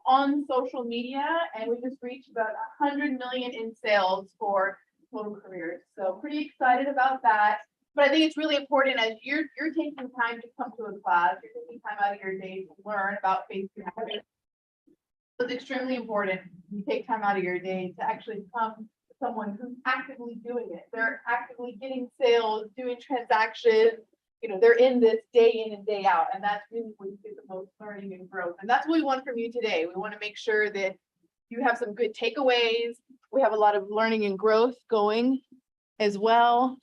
on social media, and we just reached about 100 million in sales for total careers. So pretty excited about that. But I think it's really important as you're taking time to come to a class, you're taking time out of your day to learn about Facebook. It's extremely important. You take time out of your day to actually come to someone who's actively doing it. They're actively getting sales, doing transactions. You know, they're in this day in and day out, and that's really where you get the most learning and growth. And that's what we want from you today. We want to make sure that you have some good takeaways. We have a lot of learning and growth going as well.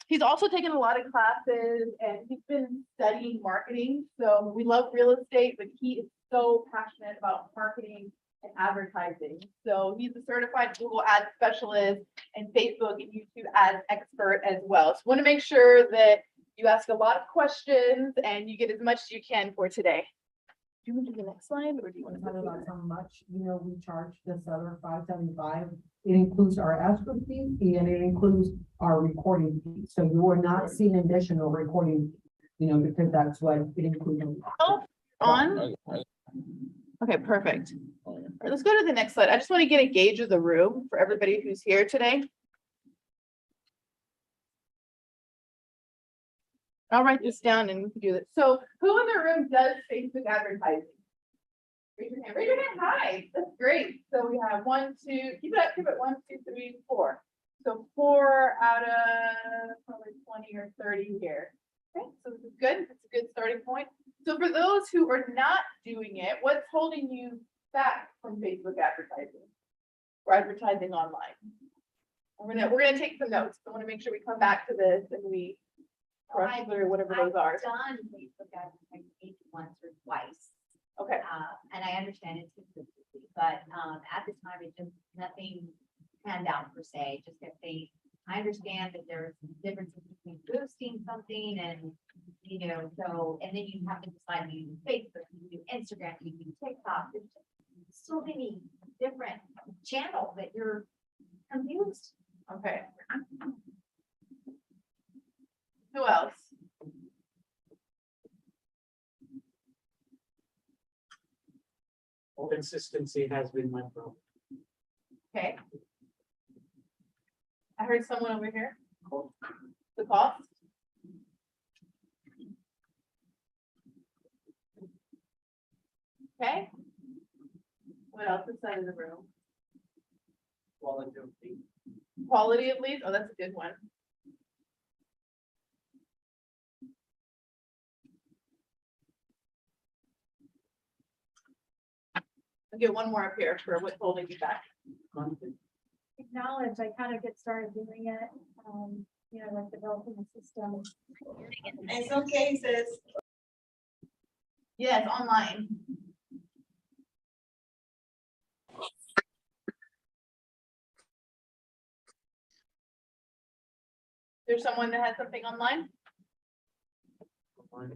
He's also taken a lot of classes, and he's been studying marketing. So we love real estate, but he is so passionate about marketing and advertising. So he's a certified Google Ads specialist and Facebook and YouTube ads expert as well. So want to make sure that you ask a lot of questions and you get as much as you can for today. Do you want to do the next slide, or do you want to Talk talk about how much, we charge this other $575. It includes our escrow fee and it includes our recording fee. So you are not seeing additional recording, because that's what it includes. on? Okay, perfect. All right, let's go to the next slide. I just want to get a gauge of the room for everybody who's here today. I'll write this down and we can do this. So who in the room does Facebook advertising? Raise your hand. Raise your hand high. That's great. So we have 1, 2, keep it up, keep it 1, 2, 3, 4. So 4 out of probably 20 or 30 here. Okay, so this is good. It's a good starting point. So for those who are not doing it, what's holding you back from Facebook advertising or advertising online? We're gonna take some notes. I want to make sure we come back to this and we brush through whatever those are. I've done Facebook advertising maybe once or twice. Okay. And I understand it's consistency, but at the time it just nothing panned out per se. Just kept saying, I understand that there's differences between boosting something and so and then you have to decide to use Facebook, you do Instagram, you do TikTok. There's just so many different channels that you're confused. Okay. Who else? Consistency has been my problem. Okay. I heard someone over here. The cost. Okay. What else inside of the room? Quality of lead. Quality of leads. Oh, that's a good one. I'll get one more up here for what's holding you back. Content. Acknowledge, I kind of get started doing it, like developing a system. In some cases, Yeah, it's online. There's someone that has something online? All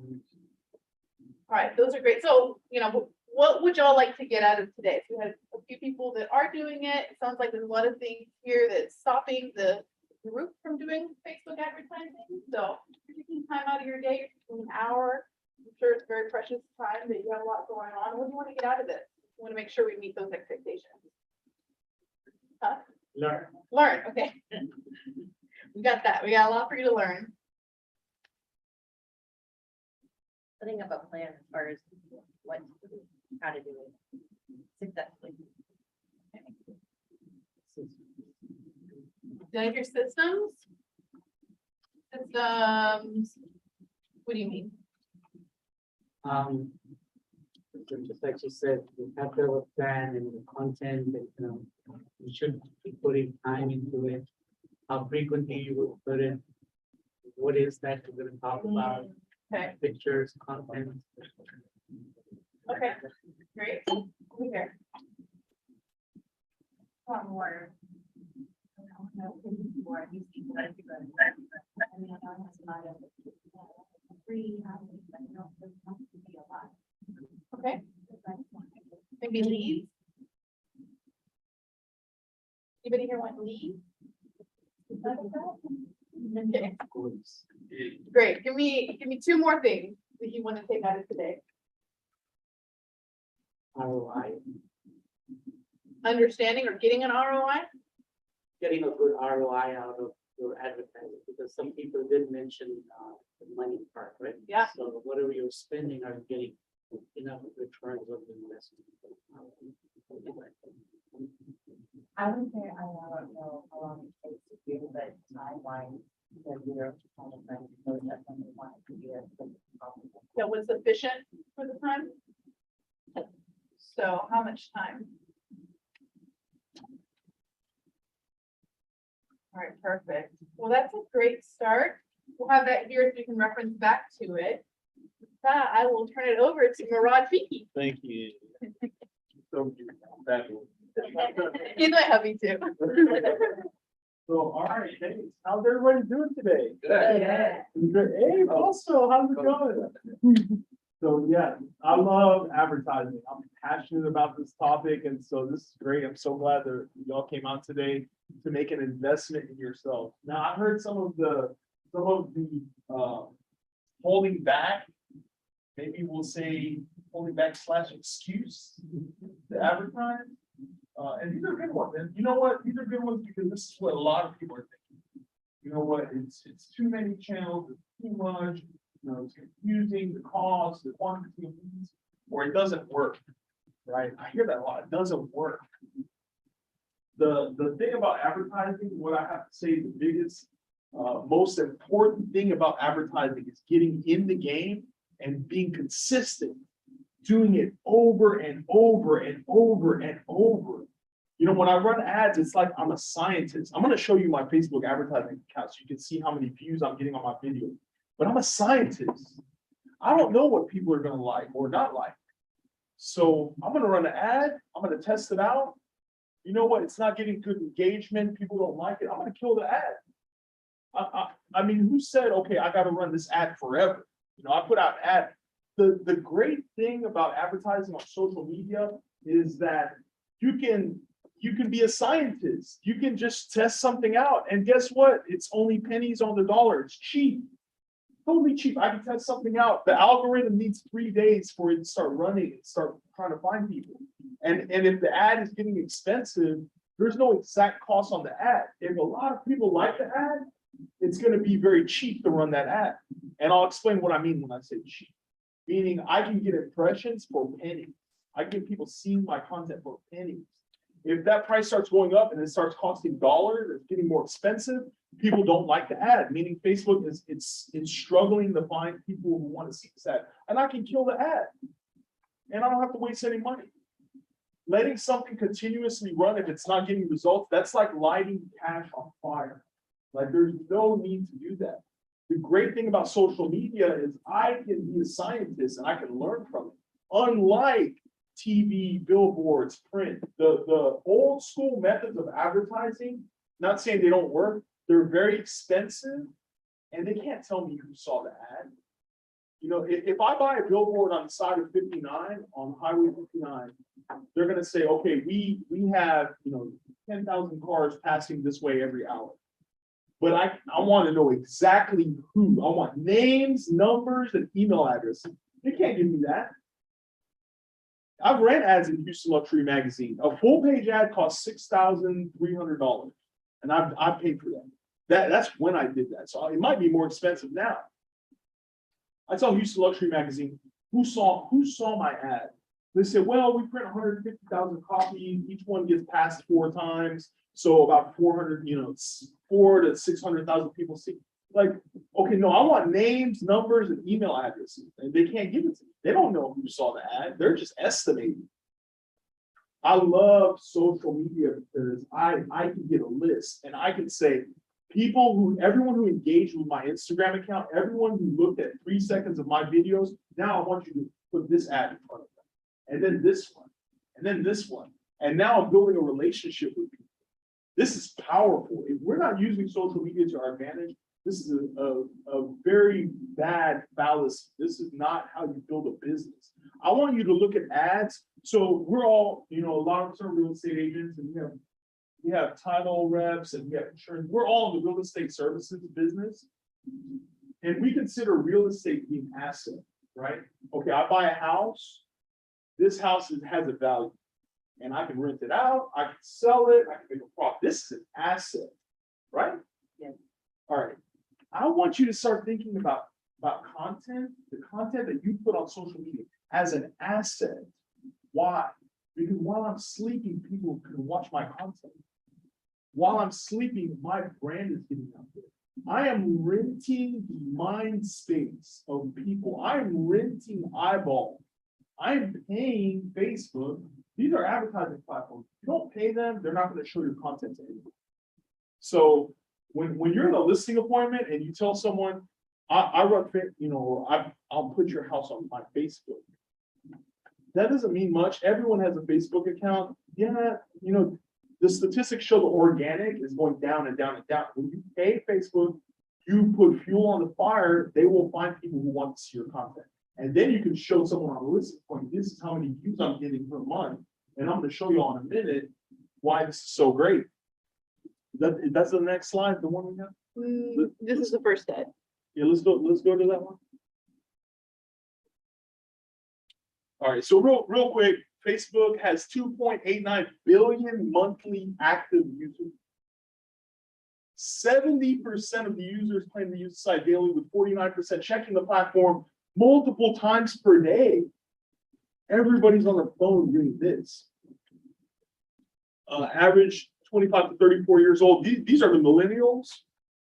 right, those are great. So, what would y'all like to get out of today? So we had a few people that are doing it. It sounds like there's a lot of things here that's stopping the group from doing Facebook advertising. So if you're taking time out of your day, an hour, I'm sure it's very precious time that you have a lot going on. What do you want to get out of this? We want to make sure we meet those expectations. Huh? Learn. Learn, okay. We got that. We got a lot for you to learn. Setting up a plan as far as what to do, how to do it successfully. Did I hear systems? Systems. What do you mean? Just like you said, you have to have a plan and the content that you should be putting time into it. How frequently you will put it. What is that you're going to talk about? Okay, Pictures, content. okay, great. Over here. More. More. Okay, maybe leads. Anybody here want leads? Okay, great. Give me 2 more things that you want to take out of today. ROI, Understanding or getting an ROI? getting a good ROI out of your advertising, because some people did mention the money part, right? Yeah. So whatever you're spending, are you getting enough returns on the investment? I would say I don't know how long it takes to do, but timeline, because we're kind of trying to know that when we want to do it. That was sufficient for the time? So how much time? All right, perfect. Well, that's a great start. We'll have that here so you can reference back to it. With that, I will turn it over to Morad Fiki. Thank you. So fabulous. He's my hubby too. So, all right, hey, how's everybody doing today? Yeah. Good. Hey, also, how's it going? So, yeah, I love advertising. I'm passionate about this topic, and so this is great. I'm so glad that y'all came out today to make an investment in yourself. Now, I heard some of the holding back. Maybe we'll say holding back / excuse to advertise. And these are good ones. And you know what? These are good ones because this is what a lot of people are thinking. You know what? It's too many channels, it's too much, you know, it's confusing, the cost, the quantity of these, or it doesn't work. Right? I hear that a lot. It doesn't work. The thing about advertising, what I have to say, the biggest, most important thing about advertising is getting in the game and being consistent, doing it over and over and over and over. You know, when I run ads, it's like I'm a scientist. I'm going to show you my Facebook advertising account so you can see how many views I'm getting on my video. But I'm a scientist. I don't know what people are going to like or not like. So I'm going to run an ad. I'm going to test it out. You know what? It's not getting good engagement. People don't like it. I'm going to kill the ad. I mean, who said, okay, I got to run this ad forever? You know, I put out an ad. The great thing about advertising on social media is that you can be a scientist. You can just test something out. And guess what? It's only pennies on the dollar. It's cheap. Totally cheap. I can test something out. The algorithm needs 3 days for it to start running and start trying to find people. And if the ad is getting expensive, there's no exact cost on the ad. If a lot of people like the ad, it's going to be very cheap to run that ad. And I'll explain what I mean when I say cheap. Meaning I can get impressions for pennies. I can get people seeing my content for pennies. If that price starts going up and it starts costing dollars, it's getting more expensive, people don't like the ad, meaning Facebook is it's struggling to find people who want to see this ad. And I can kill the ad. And I don't have to waste any money. Letting something continuously run if it's not getting results, that's like lighting cash on fire. Like there's no need to do that. The great thing about social media is I can be a scientist and I can learn from it. Unlike TV, billboards, print, the old school methods of advertising, not saying they don't work, they're very expensive and they can't tell me who saw the ad. You know, if I buy a billboard on the side of 59, on Highway 59, they're going to say, okay, we have, you know, 10,000 cars passing this way every hour. But I want to know exactly who. I want names, numbers, and email addresses. They can't give me that. I've ran ads in Houston Luxury Magazine. A full page ad costs $6,300. And I've paid for that. That's when I did that. So it might be more expensive now. I tell Houston Luxury Magazine, who saw my ad? They said, well, we print 150,000 copies. Each one gets passed 4 times. So about 400, you know, it's 400,000 to 600,000 people see. Like, okay, no, I want names, numbers, and email addresses. And they can't give it to me. They don't know who saw the ad. They're just estimating. I love social media because I can get a list and I can say, everyone who engaged with my Instagram account, everyone who looked at 3 seconds of my videos, now I want you to put this ad in front of them. And then this one, and then this one. And now I'm building a relationship with people. This is powerful. If we're not using social media to our advantage, this is a very bad fallacy. This is not how you build a business. I want you to look at ads. So we're all, you know, a lot of us are real estate agents and we have title reps and we have insurance. We're all in the real estate services business. And we consider real estate being asset, right? Okay, I buy a house. this house has a value. And I can rent it out, I can sell it, I can make a profit. This is an asset, right? Yes. All right. I want you to start thinking about content, the content that you put on social media as an asset. Why? Because while I'm sleeping, people can watch my content. While I'm sleeping, my brand is getting out there. I am renting the mind space of people. I'm renting eyeballs. I'm paying Facebook. These are advertising platforms. You don't pay them, they're not going to show your content to anyone. So when you're in a listing appointment and you tell someone, I run, I'll put your house on my Facebook. That doesn't mean much. Everyone has a Facebook account. Yeah, the statistics show the organic is going down and down and down. When you pay Facebook, you put fuel on the fire, they will find people who want to see your content. And then you can show someone on the listing point, this is how many views I'm getting per month. And I'm going to show you all in a minute why this is so great. That's the next slide, the one we have. This is the first step. Yeah, let's go to that one. All right, so real quick, Facebook has 2.89 billion monthly active users. 70% of the users claim to use the site daily, with 49% checking the platform multiple times per day. Everybody's on their phone doing this. Average 25 to 34 years old. These are the millennials.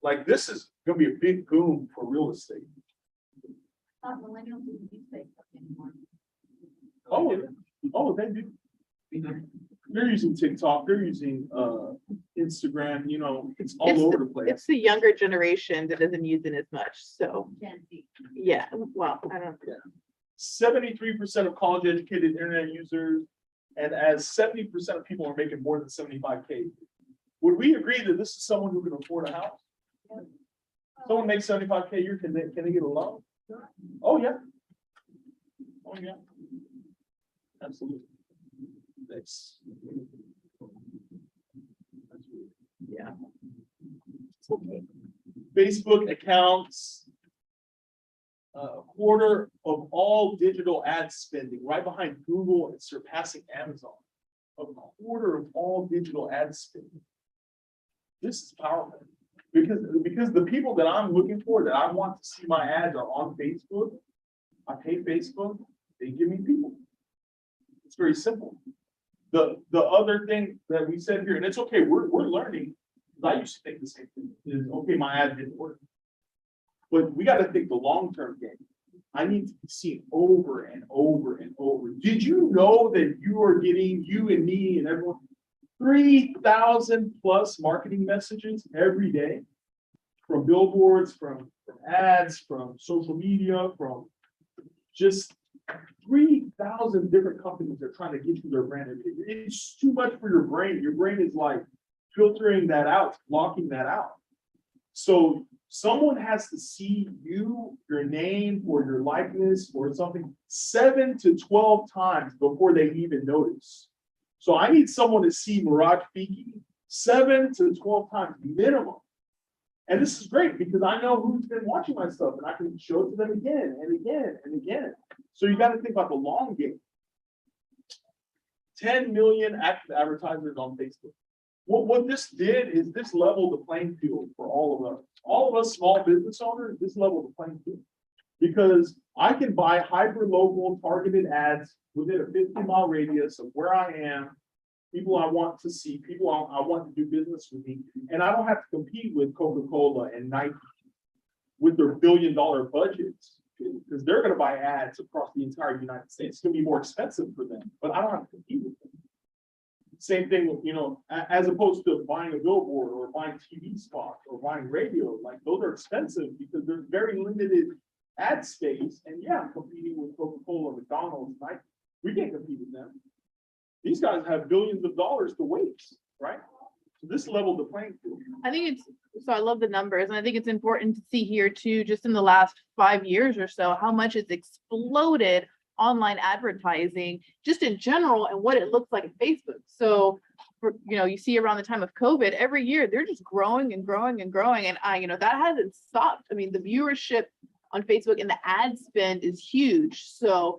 Like, this is going to be a big boom for real estate. Millennials who use Facebook anymore. Oh, they do. They're using TikTok. They're using Instagram. It's all over the place. It's the younger generation that doesn't use it as much. So Gen Z. yeah, well, I don't. 73% of college-educated internet users, and as 70% of people are making more than 75K. Would we agree that this is someone who can afford a house? Someone makes 75K a year, can they get a loan? Oh yeah. Oh yeah. Absolutely. That's Yeah. okay. Facebook accounts a quarter of all digital ad spending, right behind Google and surpassing Amazon. A quarter of all digital ad spending. This is powerful because the people that I'm looking for, that I want to see my ads, are on Facebook. I pay Facebook, they give me people. It's very simple. The other thing that we said here, and it's okay, we're learning. I used to think the same thing. Is okay, my ad didn't work. But we got to think the long-term game. I need to be seen over and over and over. Did you know that you are getting, you and me and everyone, 3,000 plus marketing messages every day from billboards, from ads, from social media, from just 3,000 different companies are trying to get you their brand. It's too much for your brain. Your brain is like filtering that out, blocking that out. So someone has to see you, your name, or your likeness, or something 7 to 12 times before they even notice. So I need someone to see Morad Fiki 7 to 12 times minimum. And this is great because I know who's been watching my stuff, and I can show it to them again and again and again. So you got to think about the long game. 10 million active advertisers on Facebook. What this did is this leveled the playing field for all of us. All of us small business owners, this leveled the playing field. Because I can buy hyper-local targeted ads within a 50-mile radius of where I am, people I want to see, people I want to do business with me, and I don't have to compete with Coca-Cola and Nike with their billion-dollar budgets, because they're going to buy ads across the entire United States. It's going to be more expensive for them, but I don't have to compete with them. Same thing with, as opposed to buying a billboard or buying TV spots or buying radio, like those are expensive because there's very limited ad space. And yeah, I'm competing with Coca-Cola, McDonald's, Nike. We can't compete with them. These guys have billions of dollars to waste, right? So this leveled the playing field. I love the numbers, and I think it's important to see here too, just in the last 5 years or so, how much it's exploded online advertising just in general and what it looks like at Facebook. So you see around the time of COVID, every year they're just growing and growing and growing, and that hasn't stopped. I mean, the viewership on Facebook and the ad spend is huge. So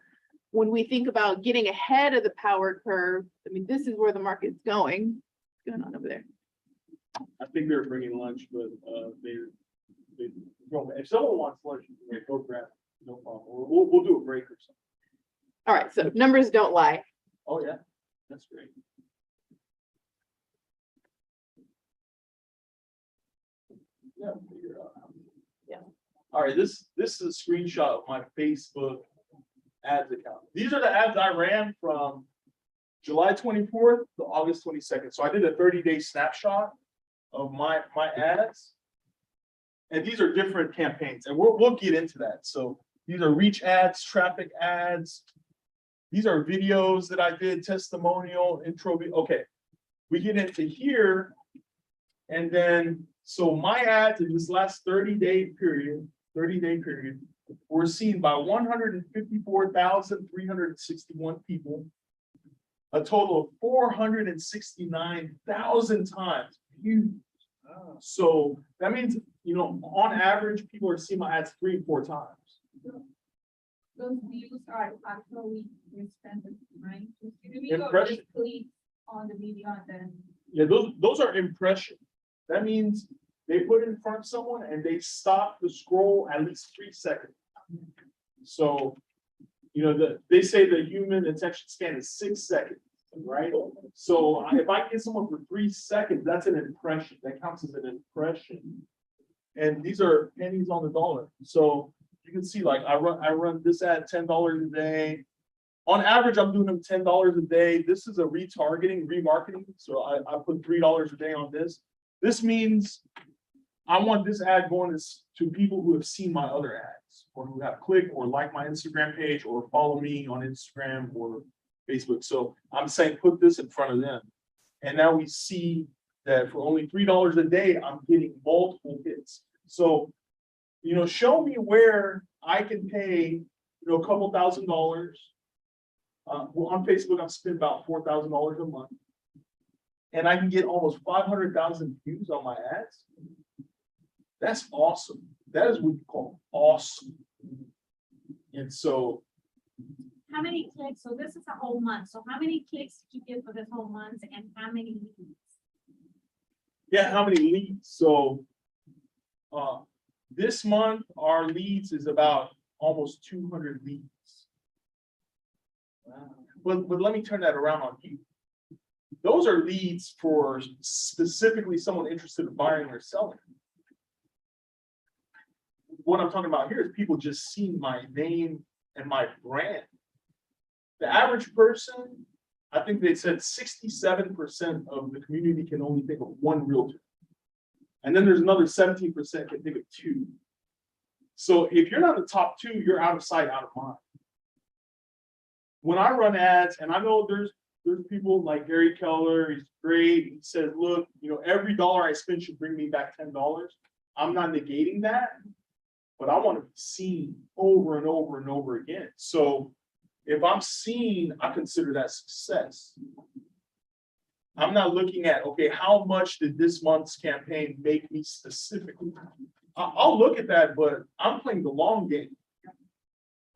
when we think about getting ahead of the power curve, I mean, this is where the market's going. What's going on over there? I think they're bringing lunch, but, if someone wants lunch, you can go grab it, no problem. Or we'll do a break or something. All right, so numbers don't lie. Oh, yeah, that's great. Yeah, figure it out. Yeah. All right, this is a screenshot of my Facebook ads account. These are the ads I ran from July 24th to August 22nd. So I did a 30-day snapshot of my ads. And these are different campaigns, and we'll get into that. So these are reach ads, traffic ads. These are videos that I did, testimonial, intro. Okay, we get into here, and then so my ads in this last 30-day period, were seen by 154,361 people, a total of 469,000 times viewed. So that means, you know, on average, people are seeing my ads 3 or 4 times. Those views are actually responded, right? Impression. Click on the video and then. Yeah, those are impressions. That means they put it in front of someone and they stop the scroll at least 3 seconds. So, you know, they say the human attention span is 6 seconds, right? So if I get someone for 3 seconds, that's an impression. That counts as an impression. And these are pennies on the dollar. So you can see, like, I run this ad $10 a day. On average, I'm doing them $10 a day. This is a remarketing. So I put $3 a day on this. This means I want this ad going to people who have seen my other ads, or who have clicked or liked my Instagram page, or follow me on Instagram or Facebook. So I'm saying put this in front of them. And now we see that for only $3 a day, I'm getting multiple hits. So, you know, show me where I can pay, you know, a couple $1,000. Well, on Facebook, I'm spending about $4,000 a month. And I can get almost 500,000 views on my ads. That's awesome. That is what you call awesome. And so, How many clicks? So this is a whole month. So how many clicks did you get for this whole month and how many leads? yeah, how many leads? So this month, our leads is about almost 200 leads. But let me turn that around on you. Those are leads for specifically someone interested in buying or selling. What I'm talking about here is people just seeing my name and my brand. The average person, I think they said 67% of the community can only think of one realtor. And then there's another 17% can think of 2. So if you're not the top 2, you're out of sight, out of mind. When I run ads, and I know there's people like Gary Keller, he's great. He says, look, you know, every dollar I spend should bring me back $10. I'm not negating that, but I want to be seen over and over and over again. So if I'm seen, I consider that success. I'm not looking at, okay, how much did this month's campaign make me specifically? I'll look at that, but I'm playing the long game.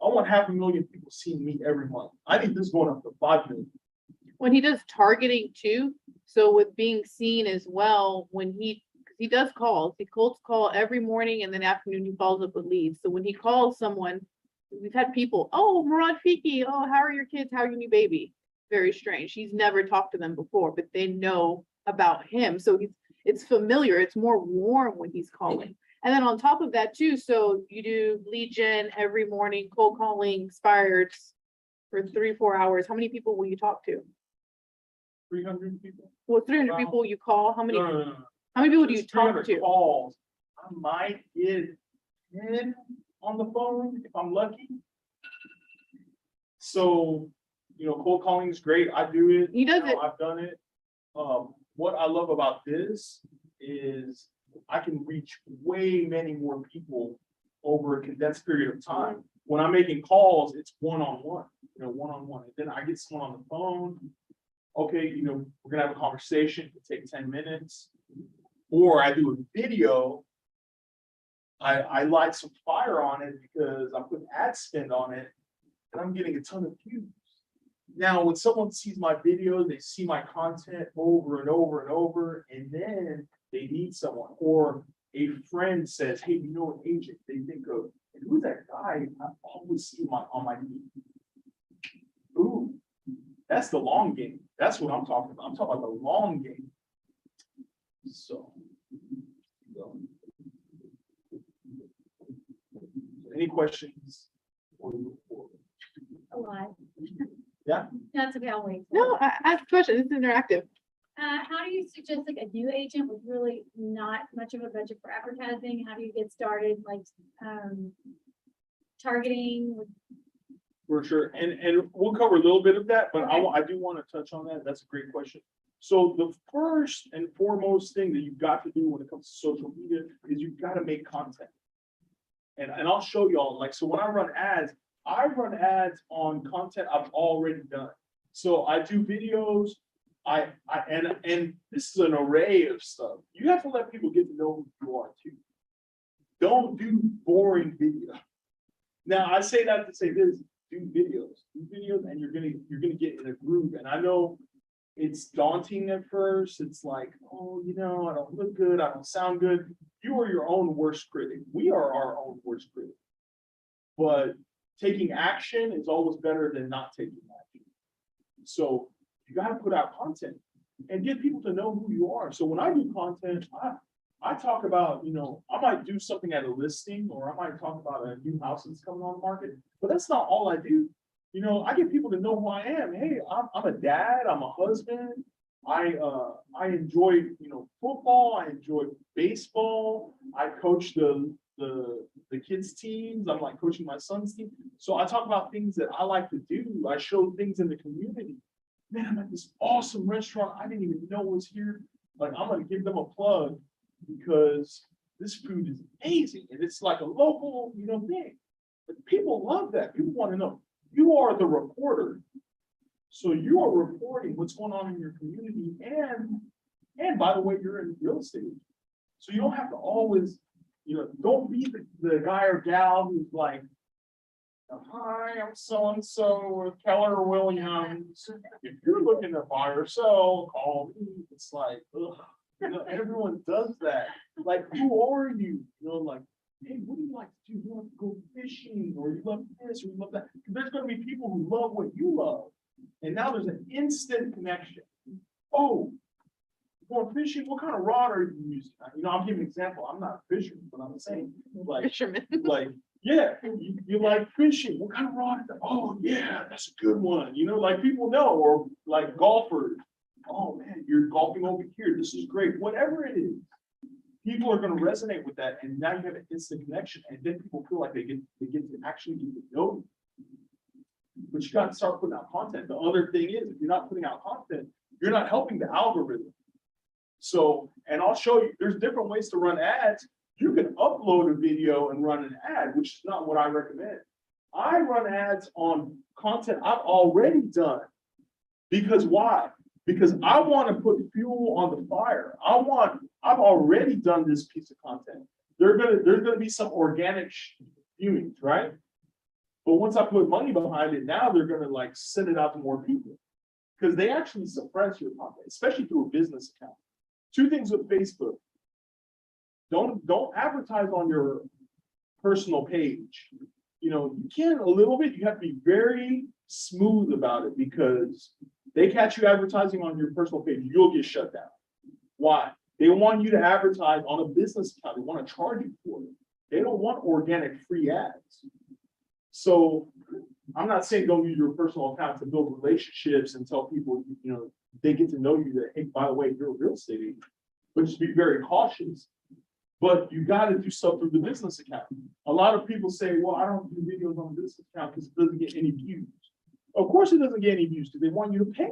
I want 500,000 people seeing me every month. I need this going up to 5 million. When he does targeting too, so with being seen as well, when because he does calls, he cold call every morning and then afternoon he follows up with leads. So when he calls someone, we've had people, oh, Morad, Fiki, oh, how are your kids? How are your new baby? Very strange. He's never talked to them before, but they know about him. So it's familiar. It's more warm when he's calling. And then on top of that too, so you do lead gen every morning, cold calling, expired for 3-4 hours. How many people will you talk to? 300 people? Well, 300 people you call. How many? No. How many people do you Just talk 300 to? calls. I might get 10 on the phone if I'm lucky. So, you know, cold calling is great. I do it. He does it. I've done it. What I love about this is I can reach way many more people over a condensed period of time. When I'm making calls, it's one-on-one, you know, one-on-one. And then I get someone on the phone. Okay, you know, we're gonna have a conversation. It could take 10 minutes. Or I do a video. I light some fire on it because I put ad spend on it. and I'm getting a ton of views. Now, when someone sees my video, they see my content over and over and over, and then they need someone, or a friend says, hey, you know an agent, they think of, who's that guy? I always see him on my feed. Ooh, that's the long game. That's what I'm talking about. I'm talking about the long game. So. Any questions? A lot. Yeah. That's okay, I'll wait. No, ask questions. It's interactive. How do you suggest like a new agent with really not much of a budget for advertising? How do you get started, like, targeting? For sure, and we'll cover a little bit of that, but I do want to touch on that. That's a great question. So the first and foremost thing that you've got to do when it comes to social media is you've got to make content. And I'll show y'all, like, so when I run ads on content I've already done. So I do videos, and this is an array of stuff. You have to let people get to know who you are too. Don't do boring video. Now I say that to say this, do videos, and you're gonna get in a groove. And I know it's daunting at first. It's like, oh, you know, I don't look good, I don't sound good. You are your own worst critic. We are our own worst critic. But taking action is always better than not taking action. So you got to put out content and get people to know who you are. So when I do content, I talk about, you know, I might do something at a listing, or I might talk about a new house that's coming on the market, but that's not all I do. You know, I get people to know who I am. Hey, I'm a dad, I'm a husband. I enjoy, you know, football. I enjoy baseball. I coach the kids teams. I'm like coaching my son's team. So I talk about things that I like to do. I show things in the community. Man, I'm at this awesome restaurant I didn't even know was here. Like, I'm gonna give them a plug because this food is amazing and it's like a local, you know, thing. But people love that. People want to know. You are the reporter. So you are reporting what's going on in your community, and by the way, you're in real estate. So you don't have to always, you know, don't be the guy or gal who's like, hi, I'm so-and-so with Keller Williams. If you're looking to buy or sell, call me. It's like, ugh, you know, everyone does that. Like, who are you? You know, like, hey, what do you like to do? You want to go fishing, or you love this, or you love that? Because there's going to be people who love what you love. And now there's an instant connection. Oh, going fishing, what kind of rod are you using? You know, I'll give you an example. I'm not a fisherman, but I'm saying, like, Fisherman. like, yeah, you like fishing. What kind of rod is that? Oh, yeah, that's a good one. You know, like, people know, or like golfers. Oh man, you're golfing over here. This is great. Whatever it is, people are going to resonate with that, and now you have an instant connection, and then people feel like they get to actually get to know you. But you got to start putting out content. The other thing is, if you're not putting out content, you're not helping the algorithm. So, and I'll show you, there's different ways to run ads. You can upload a video and run an ad, which is not what I recommend. I run ads on content I've already done. Because why? Because I want to put fuel on the fire. I've already done this piece of content. There's gonna be some organic viewings, right? But once I put money behind it, now they're gonna like send it out to more people. Because they actually suppress your content, especially through a business account. Two things with Facebook. Don't advertise on your personal page. You know, you can a little bit, you have to be very smooth about it, because they catch you advertising on your personal page, you'll get shut down. Why? They want you to advertise on a business account. They want to charge you for it. They don't want organic free ads. So I'm not saying don't use your personal account to build relationships and tell people, you know, they get to know you that, hey, by the way, you're a real estate agent, but just be very cautious. But you got to do stuff through the business account. A lot of people say, well, I don't do videos on the business account because it doesn't get any views. Of course it doesn't get any views because they want you to pay.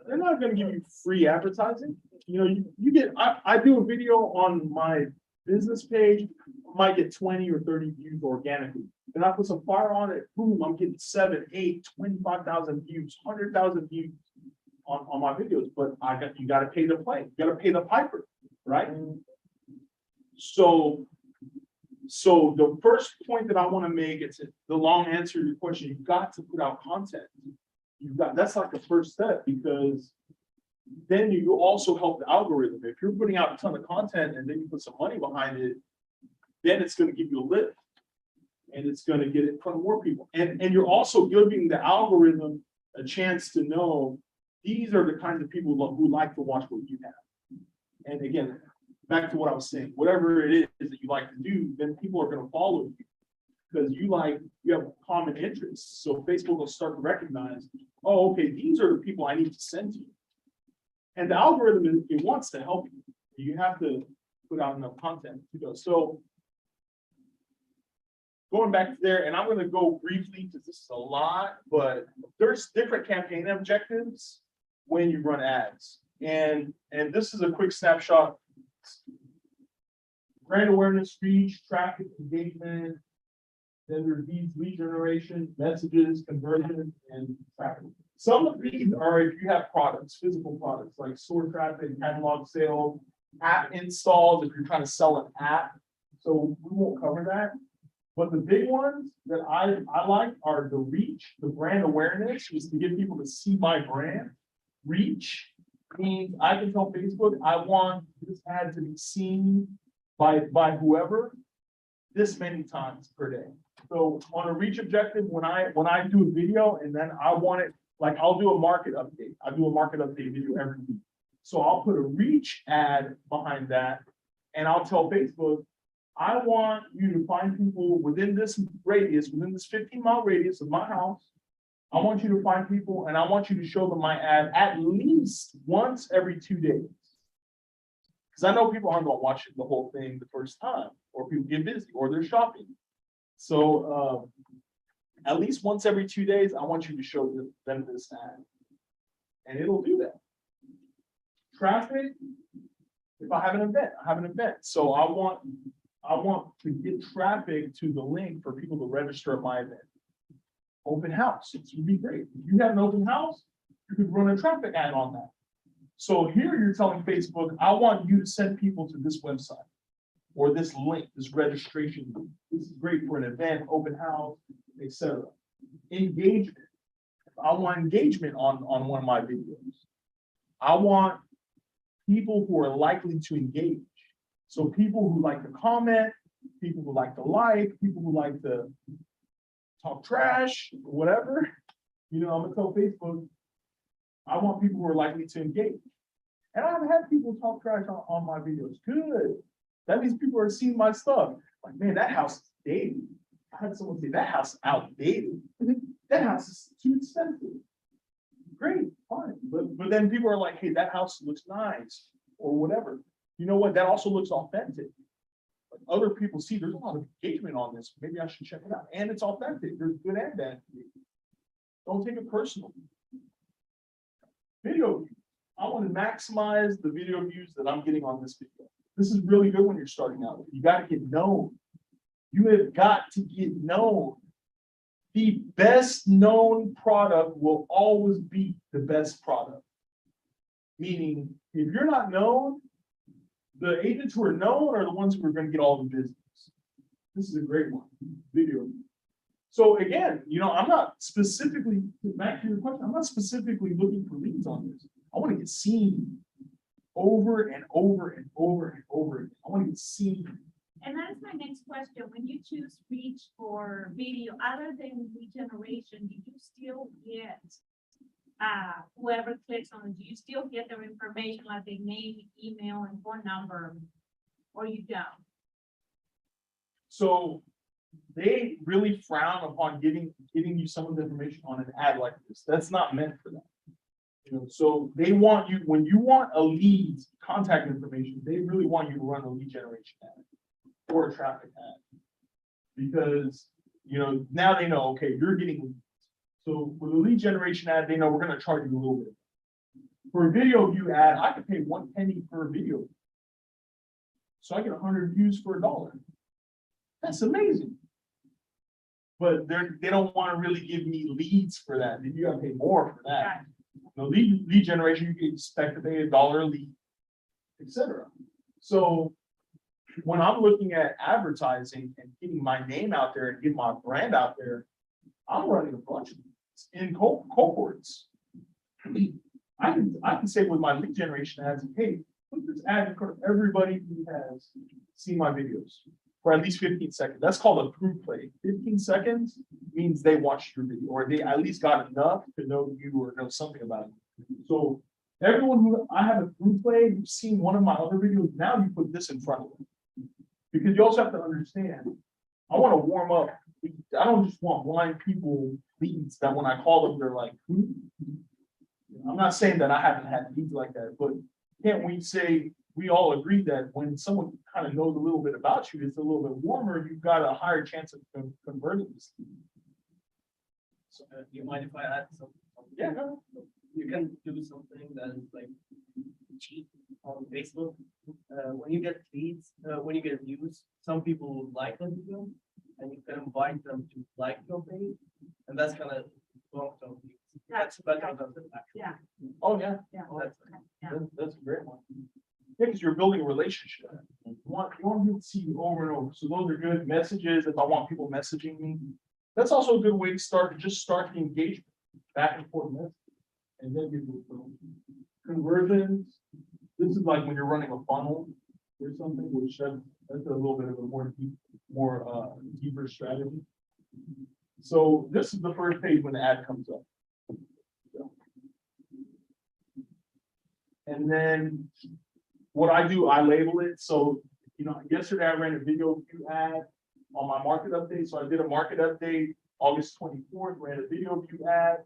They're not going to give you free advertising. You know, you get, I do a video on my business page, might get 20 or 30 views organically. And I put some fire on it, boom, I'm getting 7, 8, 25,000 views, 100,000 views on my videos. But you got to pay the play, you got to pay the piper, right? So So the first point that I want to make, it's the long answer to your question, you've got to put out content. That's like the first step, because then you also help the algorithm. If you're putting out a ton of content and then you put some money behind it, then it's going to give you a lift and it's going to get it in front of more people. And you're also giving the algorithm a chance to know these are the kinds of people who like to watch what you have. And again, back to what I was saying, whatever it is that you like to do, then people are going to follow you because you have common interests. So Facebook will start to recognize, oh, okay, these are the people I need to send to you. And the algorithm, it wants to help you. You have to put out enough content to go. So going back to there, and I'm going to go briefly because this is a lot, but there's different campaign objectives when you run ads. And this is a quick snapshot. Brand awareness, reach, traffic, engagement, then there's lead generation, messages, conversion, and traffic. Some of these are if you have products, physical products like store traffic, catalog sale, app installs, if you're trying to sell an app. So we won't cover that. But the big ones that I like are the reach, the brand awareness, is to get people to see my brand. Reach means I can tell Facebook, I want this ad to be seen by whoever this many times per day. So on a reach objective, when I do a video and then I want it, like I'll do a market update. I do a market update video every week. So I'll put a reach ad behind that and I'll tell Facebook, I want you to find people within this radius, within this 15-mile radius of my house. I want you to find people and I want you to show them my ad at least once every 2 days. Because I know people aren't going to watch it the whole thing the first time, or people get busy, or they're shopping. So at least once every 2 days, I want you to show them this ad. And it'll do that. Traffic, if I have an event, So I want to get traffic to the link for people to register at my event. Open house, it would be great. If you have an open house, you could run a traffic ad on that. So here you're telling Facebook, I want you to send people to this website or this link, this registration link. This is great for an event, open house, etc. Engagement. I want engagement on one of my videos. I want people who are likely to engage. So people who like to comment, people who like to like, people who like to talk trash, whatever. I'm gonna tell Facebook, I want people who are likely to engage. And I've had people talk trash on my videos. Good. That means people are seeing my stuff. Like, man, that house is dated. I had someone say that house is outdated. That house is too expensive. Great, fine. But then people are like, hey, that house looks nice or whatever. You know what? That also looks authentic. Like other people see there's a lot of engagement on this. Maybe I should check it out. And it's authentic. There's good and bad. Don't take it personal. Video views. I want to maximize the video views that I'm getting on this video. This is really good when you're starting out. You got to get known. You have got to get known. The best known product will always be the best product. Meaning, if you're not known, the agents who are known are the ones who are going to get all the business. This is a great one, video. So again, I'm not specifically, back to your question, I'm not specifically looking for leads on this. I want to get seen over and over and over and over again. I want to get seen. And that is my next question. When you choose reach for video, other than lead generation, do you still get whoever clicks on it, do you still get their information like their name, email, and phone number, or you don't? So they really frown upon giving you some of the information on an ad like this. That's not meant for that. So they want you, when you want a lead contact information, they really want you to run a lead generation ad or a traffic ad. Because now they know, okay, you're getting leads. So with a lead generation ad, they know we're going to charge you a little bit. For a video view ad, I could pay 1 penny per video. So I get 100 views for $1. That's amazing. But they don't want to really give me leads for that. You got to pay more for that. No, lead generation, you can expect to pay $1 a lead, etc. So when I'm looking at advertising and getting my name out there and getting my brand out there, I'm running a bunch of these in cohorts. I can say with my lead generation ads, hey, put this ad in front of everybody who has seen my videos for at least 15 seconds. That's called a through play. 15 seconds means they watched your video, or they at least got enough to know you or know something about it. So everyone who I have a through play who's seen one of my other videos, now you put this in front of them. Because you also have to understand, I want to warm up. I don't just want blind people leads that when I call them, they're like, who? I'm not saying that I haven't had leads like that, but can't we say, we all agree that when someone kind of knows a little bit about you, it's a little bit warmer, you've got a higher chance of converting this. So, do you mind if I add something? Yeah, no. You can do something that is like cheap on Facebook. When you get leads, when you get views, some people will like the video, and you can invite them to like your page, and that's kind of long-term views. That's better than the actual. Yeah. Oh, yeah. Yeah. Oh, Yeah. that's a great one. Yeah, because you're building a relationship. You want people to see you over and over. So those are good messages. If I want people messaging me, that's also a good way to start the engagement, back and forth message. And then you do conversions. This is like when you're running a funnel or something, which that's a little bit of a deeper strategy. So this is the first page when the ad comes up. And then what I do, I label it. So, yesterday I ran a video view ad on my market update. So I did a market update August 24th, ran a video view ad,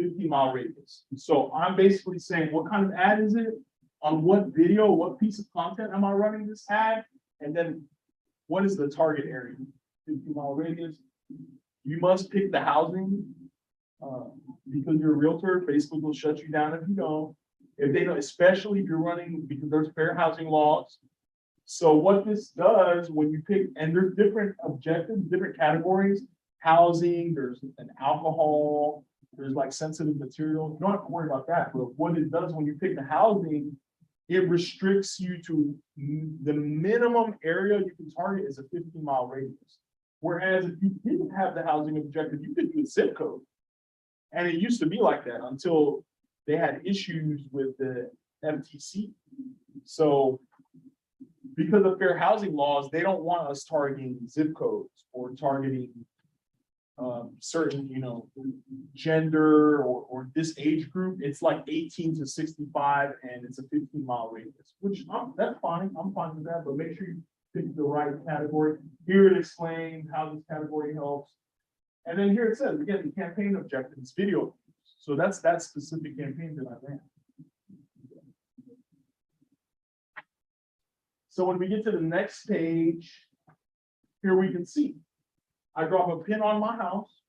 15-mile radius. So I'm basically saying, what kind of ad is it? On what video, what piece of content am I running this ad? And then what is the target area? 15-mile radius. You must pick the housing because you're a realtor. Facebook will shut you down if you don't. If they don't, especially if you're running, because there's fair housing laws. So what this does when you pick, and there's different objectives, different categories, housing, there's an alcohol, there's like sensitive material. You don't have to worry about that. But what it does when you pick the housing, it restricts you to the minimum area you can target is a 15-mile radius. Whereas if you didn't have the housing objective, you could do a zip code. And it used to be like that until they had issues with the FTC. So because of fair housing laws, they don't want us targeting zip codes or targeting certain, gender or this age group. It's like 18 to 65 and it's a 15-mile radius, which that's fine. I'm fine with that, but make sure you pick the right category. Here it explains how this category helps. And then here it says, again, the campaign objective is video. So that's that specific campaign that I ran. So when we get to the next page, here we can see, I drop a pin on my house.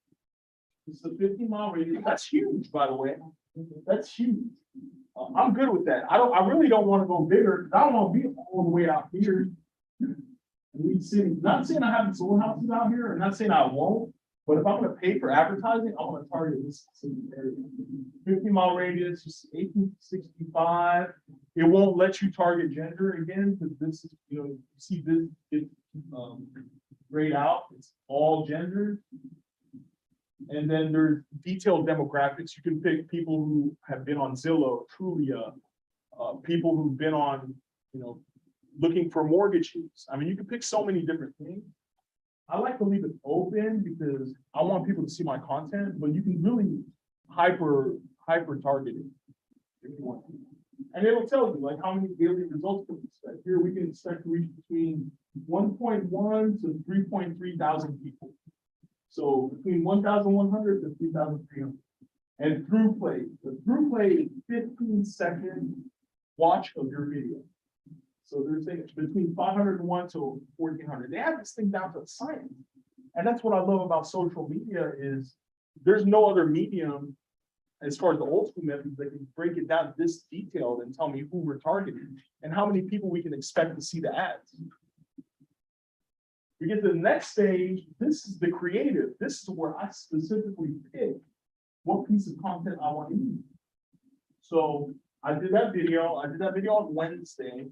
It's a 15-mile radius. That's huge, by the way. That's huge. I'm good with that. I really don't want to go bigger because I don't want to be all the way out here. Not saying I haven't sold houses out here, and not saying I won't. But if I'm going to pay for advertising, I want to target this specific area. 15-mile radius, just 18 to 65. It won't let you target gender again, because this is, you see this grayed out. It's all genders. And then there's detailed demographics. You can pick people who have been on Zillow, Trulia, people who've been on, looking for mortgages. I mean, you can pick so many different things. I like to leave it open because I want people to see my content, but you can really hyper target it if you want to. And it'll tell you like how many daily results can we expect. Here we can expect to reach between 1.1 to 3.3 thousand people. So between 1,100 to 3,300. And through play. The through play is 15-second watch of your video. So they're saying between 501 to 1,400. They have this thing down to a science. And that's what I love about social media is there's no other medium as far as the old school methods that can break it down this detailed and tell me who we're targeting and how many people we can expect to see the ads. We get to the next stage. This is the creative. This is where I specifically pick what piece of content I want to use. So I did that video on Wednesday.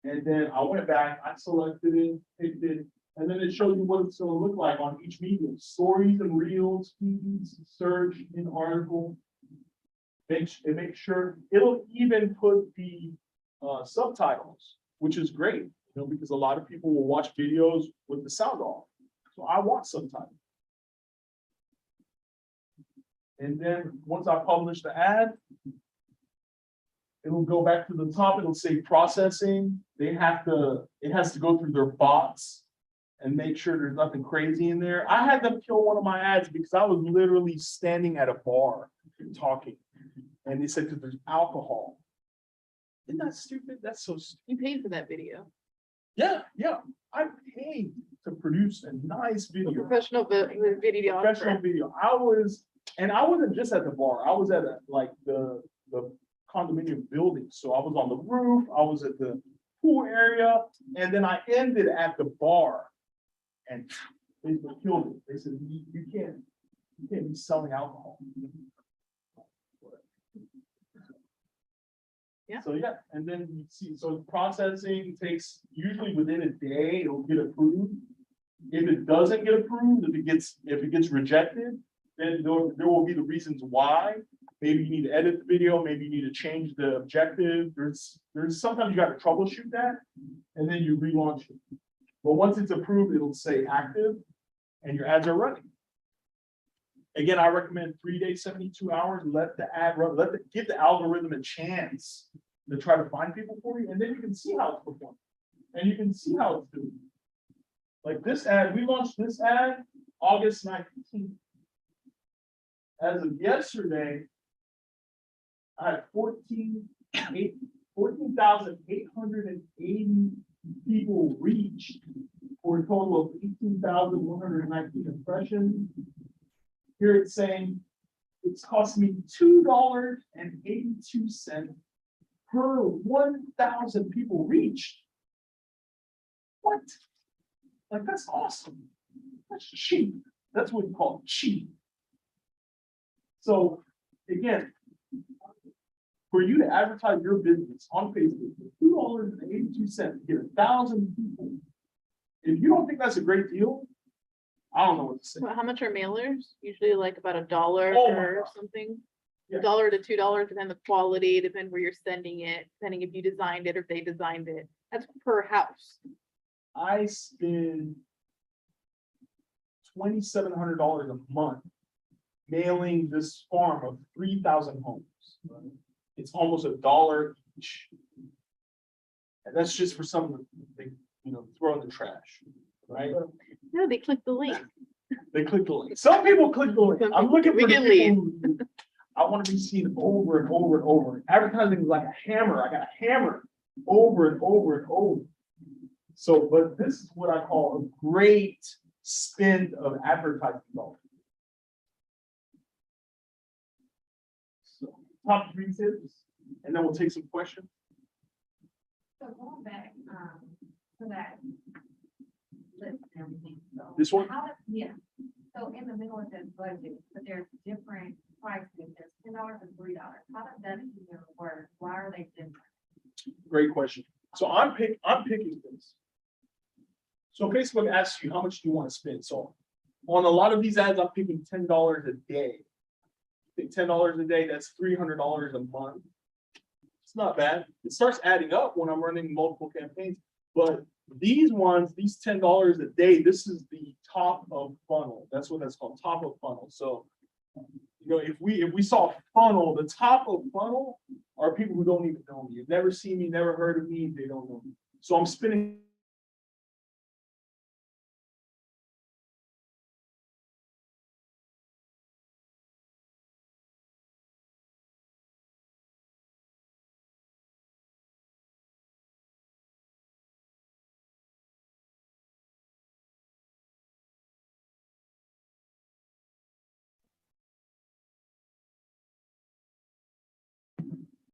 And then I went back, I selected it, picked it, and then it shows you what it's gonna look like on each medium. Stories and reels, feeds, search, in article. It makes sure, it'll even put the subtitles, which is great, because a lot of people will watch videos with the sound off. So I want subtitles. And then once I publish the ad, it'll go back to the top, it'll say processing. It has to go through their bots and make sure there's nothing crazy in there. I had them kill one of my ads because I was literally standing at a bar talking. And they said that there's alcohol. Isn't that stupid? That's so stupid. You paid for that video. Yeah, I paid to produce a nice video. Professional video. Professional video. I wasn't just at the bar. I was at the condominium building. So I was on the roof, I was at the pool area, and then I ended at the bar. And they killed it. They said, you can't be selling alcohol. Yeah. So yeah, and then you see, so processing takes usually within a day, it'll get approved. If it doesn't get approved, if it gets rejected, then there will be the reasons why. Maybe you need to edit the video, maybe you need to change the objective. There's sometimes you got to troubleshoot that, and then you relaunch it. But once it's approved, it'll say active, and your ads are running. Again, I recommend 3 days, 72 hours. Let the ad run. Give the algorithm a chance to try to find people for you, and then you can see how it's performing, and you can see how it's doing. Like this ad, we launched this ad August 19th. As of yesterday, I had 14,880 people reached for a total of 18,119 impressions. Here it's saying it's cost me $2.82 per 1,000 people reached. What? Like, that's awesome. That's cheap. That's what we call cheap. So again, for you to advertise your business on Facebook for $2.82 to get 1,000 people, if you don't think that's a great deal, I don't know what to say. How much are mailers? Usually like about $1 Oh my or God. something. Yeah. $1 to $2, depend the quality, depend where you're sending it, depending if you designed it or if they designed it. That's per house. I spend $2,700 a month mailing this farm of 3,000 homes. It's almost $1 each. And that's just for some they throw in the trash, right? No, they click the link. They click the link. Some people click the link. I'm looking We for the can people who I want to be seen over and over and over. Advertising is like a hammer. I got a hammer over and over and over. So, but this is what I call a great spend of advertising dollars. So, top 3 tips, and then we'll take some questions. So going back, to that list and everything, so. This one? Yeah, so in the middle of this budget, but there's different prices, there's $10 and $3. How does that even work? Why are they different? Great question. So I'm picking this. So Facebook asks you how much do you want to spend. So on a lot of these ads, I'm picking $10 a day. $10 a day, that's $300 a month. It's not bad. It starts adding up when I'm running multiple campaigns. But these ones, these $10 a day, this is the top of funnel. That's what that's called, top of funnel. So, if we saw a funnel, the top of funnel are people who don't even know me. You've never seen me, never heard of me, they don't know me. So I'm spending.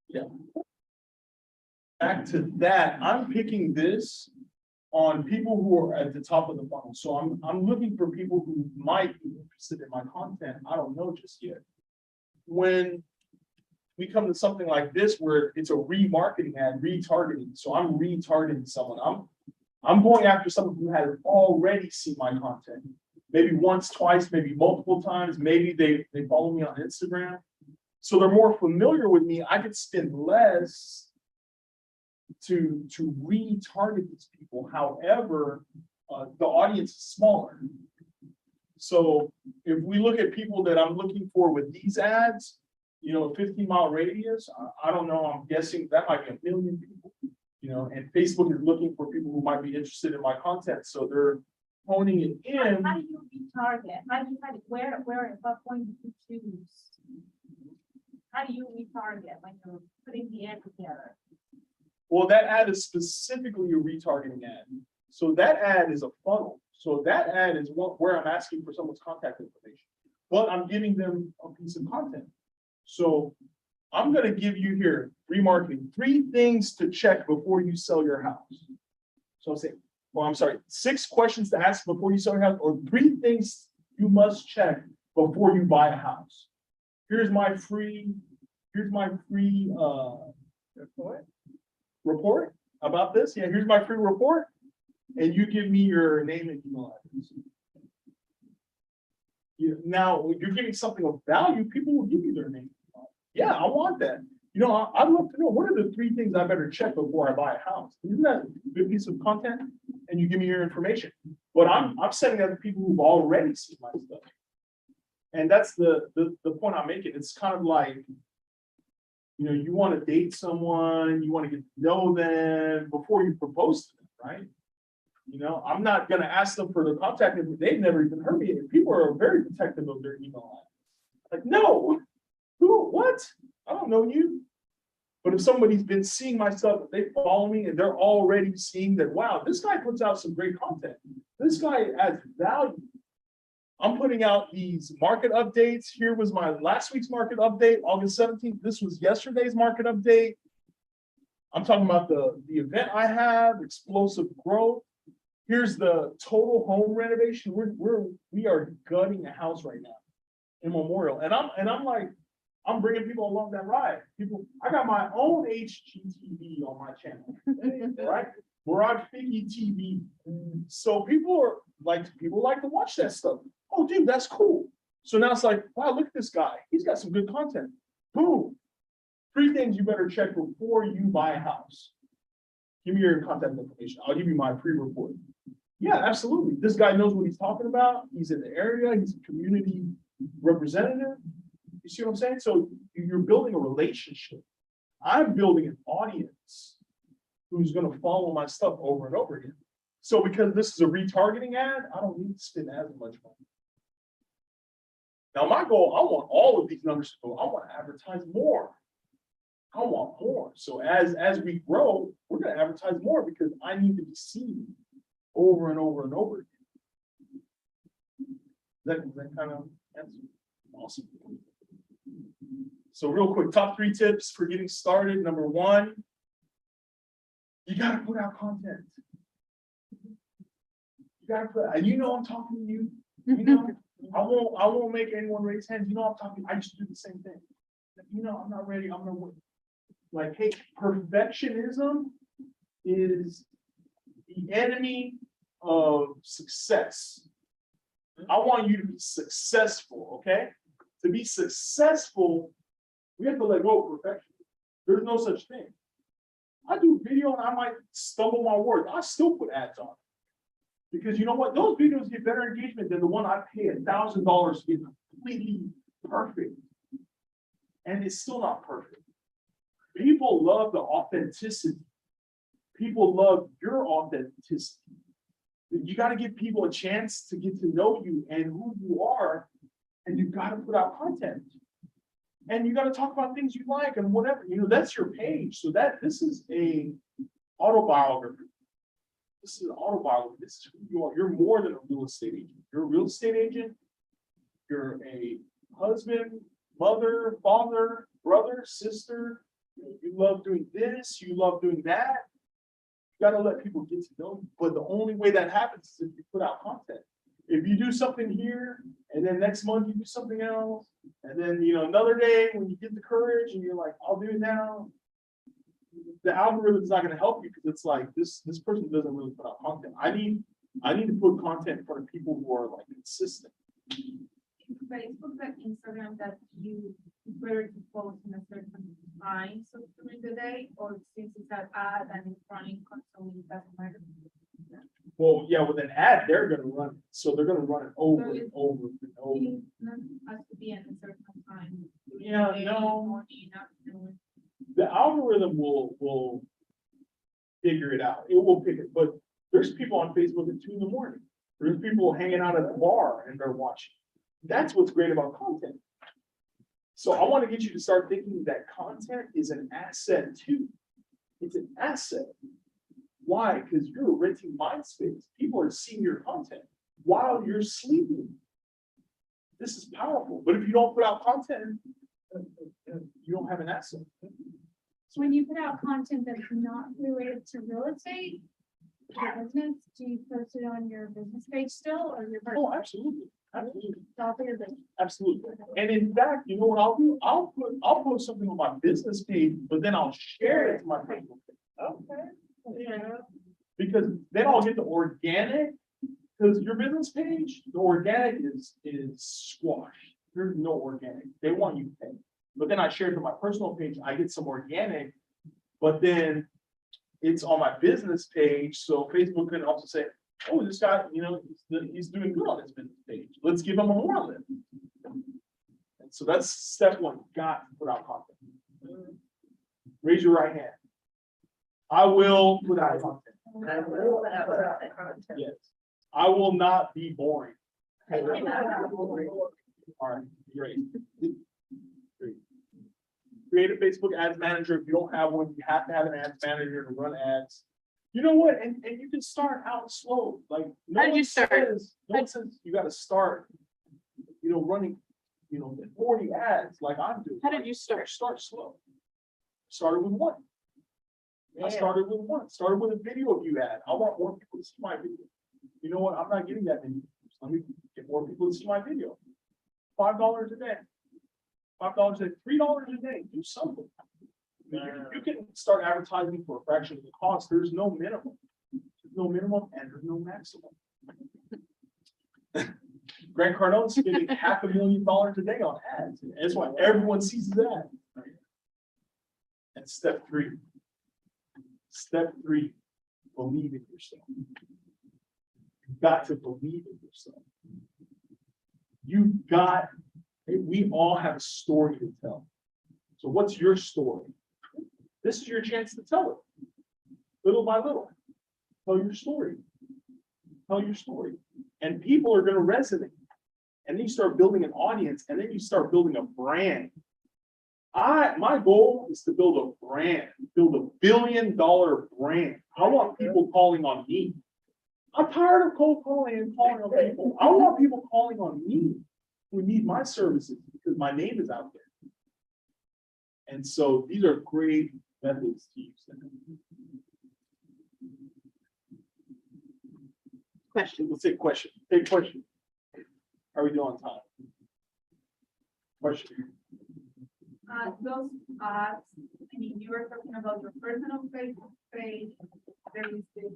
Yeah. Back to that, I'm picking this on people who are at the top of the funnel. So I'm looking for people who might be interested in my content. I don't know just yet. When we come to something like this where it's a remarketing ad, retargeting. So I'm retargeting someone. I'm going after someone who has already seen my content. Maybe once, twice, maybe multiple times. Maybe they follow me on Instagram. So they're more familiar with me. I could spend less to retarget these people. However, the audience is smaller. So if we look at people that I'm looking for with these ads, you know, a 15-mile radius, I don't know, I'm guessing that might be 1 million people, you know, and Facebook is looking for people who might be interested in my content. So they're honing it in. How do you retarget? How do you find it? Where, at what point do you choose? How do you retarget when you're putting the ad together? Well, that ad is specifically a retargeting ad. So that ad is a funnel. So that ad is where I'm asking for someone's contact information, but I'm giving them a piece of content. So I'm going to give you here, remarketing, 3 things to check before you sell your house. So I'll say, well, I'm sorry, 6 questions to ask before you sell your house, or 3 things you must check before you buy a house. Here's my free report about this. Yeah, here's my free report. And you give me your name and email address. Now, when you're giving something of value, people will give you their name. Yeah, I want that. You know, I'd love to know, what are the 3 things I better check before I buy a house? Isn't that a good piece of content? And you give me your information. But I'm sending out to people who've already seen my stuff. And that's the point I'm making. It's kind of like, you know, you want to date someone, you want to get to know them before you propose to them, right? You know, I'm not going to ask them for their contact information. They've never even heard me. People are very protective of their email. Like, no, who, what? I don't know you. But if somebody's been seeing my stuff, if they follow me and they're already seeing that, wow, this guy puts out some great content. This guy adds value. I'm putting out these market updates. Here was my last week's market update, August 17th. This was yesterday's market update. I'm talking about the event I have, explosive growth. Here's the total home renovation. We are gutting a house right now in Memorial, and I'm bringing people along that ride. I got my own HGTV on my channel, right? Morad Fiki TV. So people like to watch that stuff. Oh, dude, that's cool. So now it's like, wow, look at this guy. He's got some good content. Boom. 3 things you better check before you buy a house. Give me your contact information. I'll give you my pre-report. Yeah, absolutely. This guy knows what he's talking about. He's in the area. He's a community representative. You see what I'm saying? So you're building a relationship. I'm building an audience who's going to follow my stuff over and over again. So because this is a retargeting ad, I don't need to spend as much money. Now my goal, I want all of these numbers to go. I want to advertise more. I want more. So as we grow, we're going to advertise more because I need to be seen over and over and over again. That kind of answer? Awesome. So real quick, top 3 tips for getting started. Number 1, you got to put out content. You got to put, and you know I'm talking to you. You know, I won't make anyone raise hands. You know I'm talking. I used to do the same thing. You know I'm not ready. I'm gonna wait. Like, hey, perfectionism is the enemy of success. I want you to be successful, okay? To be successful, we have to let go of perfection. There's no such thing. I do video and I might stumble my words. I still put ads on. Because you know what? Those videos get better engagement than the one I pay $1,000 to get completely perfect. And it's still not perfect. People love the authenticity. People love your authenticity. You got to give people a chance to get to know you and who you are, and you got to put out content. And you got to talk about things you like and whatever. You know, that's your page. So this is a autobiography. This is an autobiography. This is who you are. You're more than a real estate agent. You're a real estate agent. You're a husband, mother, father, brother, sister. You love doing this. You love doing that. You got to let people get to know you. But the only way that happens is if you put out content. if you do something here, and then next month you do something else, and then, another day when you get the courage and you're like, I'll do it now. The algorithm is not gonna help you because it's like, this person doesn't really put out content. I need to put content in front of people who are like consistent. Facebook and Instagram that you prefer to post in a certain time, so during the day, or since it's an ad and it's running constantly, it doesn't matter. Well, yeah, with an ad, they're gonna run it, so they're gonna run it over and over and over. It has to be at a certain time. during the Yeah, day, no. morning, afternoon. The algorithm will figure it out. It will pick it, but there's people on Facebook at 2 a.m. There's people hanging out at the bar and they're watching. That's what's great about content. So I want to get you to start thinking that content is an asset too. It's an asset. Why? Because you're renting mind space. People are seeing your content while you're sleeping. This is powerful. But if you don't put out content, you don't have an asset. When you put out content that's not related to real estate, your business, do you post it on your business page still or your Oh, personal? absolutely. Absolutely. It's all for your business. Absolutely. And in fact, you know what I'll do? I'll post something on my business page, but then I'll share it to my Facebook page. Okay. Yeah. Because then I'll get the organic, because your business page, the organic is squashed. There's no organic. They want you to pay. But then I share it to my personal page, I get some organic, but then it's on my business page. So Facebook can also say, oh, this guy, he's doing good on his business page. Let's give him a more lift. And so that's step one, got to put out content. Raise your right hand. I will put out content. Yes. I will not be boring. All right, great. Great. Create a Facebook ads manager. If you don't have one, you have to have an ads manager to run ads. You know what? And you can start out slow. Like How did you start? No one says you got to start, running, 40 ads like I'm doing. How did you start? Start slow. Started with one. I started with one. Started with a video view ad. I want more people to see my video. You know what? I'm not getting that many. Let me get more people to see my video. $5 a day. $5 a day. $3 a day. Do something. You can start advertising for a fraction of the cost. There's no minimum. There's no minimum and there's no maximum. Grant Cardone's spending $500,000 a day on ads. And that's why everyone sees his ad. And step three. Step three, believe in yourself. You've got to believe in yourself. We all have a story to tell. So what's your story? This is your chance to tell it. Little by little. Tell your story. Tell your story. And people are going to resonate. And then you start building an audience, and then you start building a brand. My goal is to build a brand, build $1 billion brand. I want people calling on me. I'm tired of cold calling and calling on people. I want people calling on me who need my services because my name is out there. And so these are great methods to use. Question. Let's take a question. Take a question. How are we doing on time? Question. Those ads, you were talking about your personal Facebook page, there is this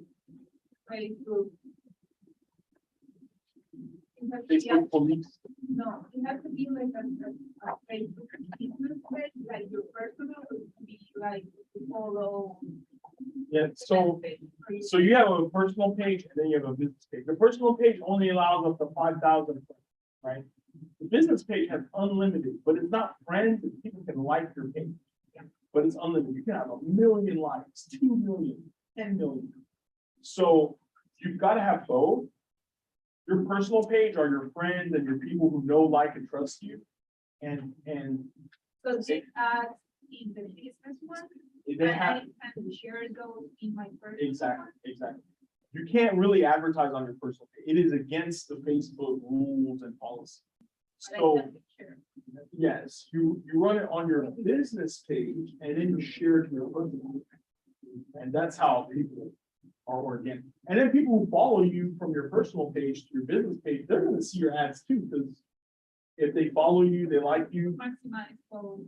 Facebook. It has to be Facebook police. No, it has to be like a Facebook business page, like your personal, it would be like follow. Yeah, so you have a personal page and then you have a business page. The personal page only allows up to 5,000, right? The business page has unlimited, but it's not friends, and people can like your page. But it's unlimited. You can have 1 million likes, 2 million, 10 million. So you've got to have both. Your personal page are your friends and your people who know, like, and trust you. And So this ads in the business one, they have and share those in my personal. exactly. You can't really advertise on your personal page. It is against the Facebook rules and policies. So yes, you run it on your business page and then you share it to your personal page. And that's how people are organic. And then people who follow you from your personal page to your business page, they're gonna see your ads too, because if they follow you, they like you. Maximize for.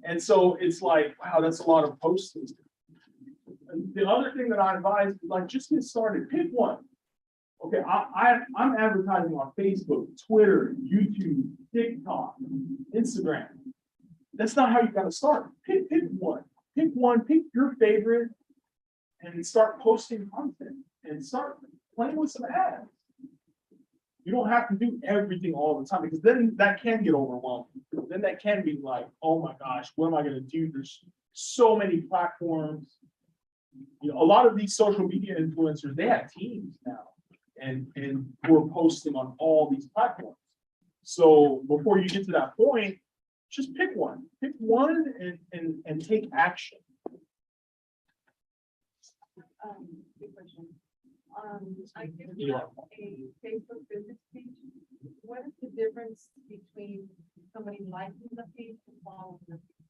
And so it's like, wow, that's a lot of posting. The other thing that I advise is like, just get started, pick one. Okay, I'm advertising on Facebook, Twitter, YouTube, TikTok, Instagram. That's not how you gotta start. Pick one, pick your favorite and start posting content and start playing with some ads. You don't have to do everything all the time because then that can get overwhelming. Then that can be like, oh my gosh, what am I gonna do? There's so many platforms. You know, a lot of these social media influencers, they have teams now and we're posting on all these platforms. So before you get to that point, just pick one and take action. Good question. I give Yeah. a Facebook business page. What is the difference between somebody liking the page and following the page?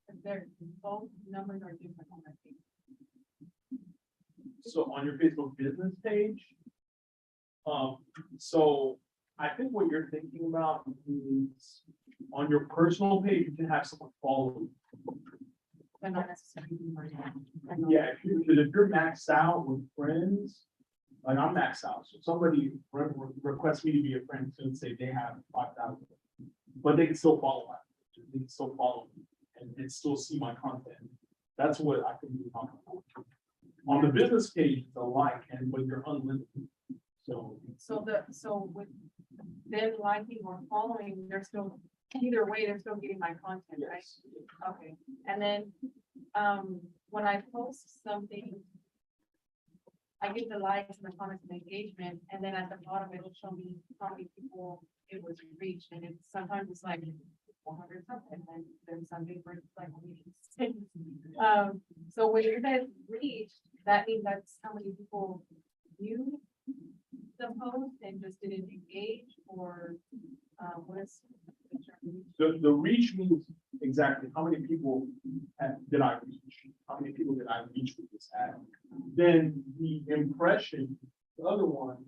Because they're both numbers are different on that page. So on your Facebook business page, so I think what you're thinking about is on your personal page, you can have someone follow you. But not necessarily. Yeah, because if you're maxed out with friends, like I'm maxed out, so somebody requests me to be a friend, so say they have 5,000, but they can still follow me. They can still follow me and still see my content. That's what I can do. On the business page, it's a like, and when you're unlimited. So with them liking or following, they're still, either way, they're still getting my content, right? Yes. Okay, and then, when I post something, I get the likes and the comments and engagement, and then at the bottom, it'll show me how many people it was reached, and it's sometimes it's like 400 something, and then some days where it's like, so when you guys reached, that means that's how many people viewed the post and just didn't engage, or, what is the term? The reach means exactly how many people did I reach? How many people did I reach with this ad? Then the impression, the other one,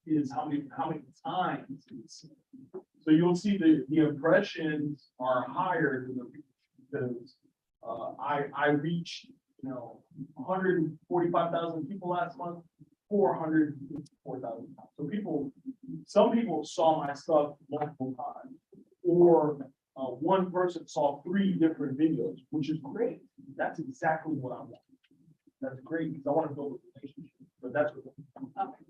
is how many times it's seen. So you'll see the impressions are higher than the reach because I reached 145,000 people last month, 404,000 times. So some people saw my stuff multiple times, or one person saw 3 different videos, which is great. That's exactly what I want. That's great because I want to build a relationship. But that's what. Okay.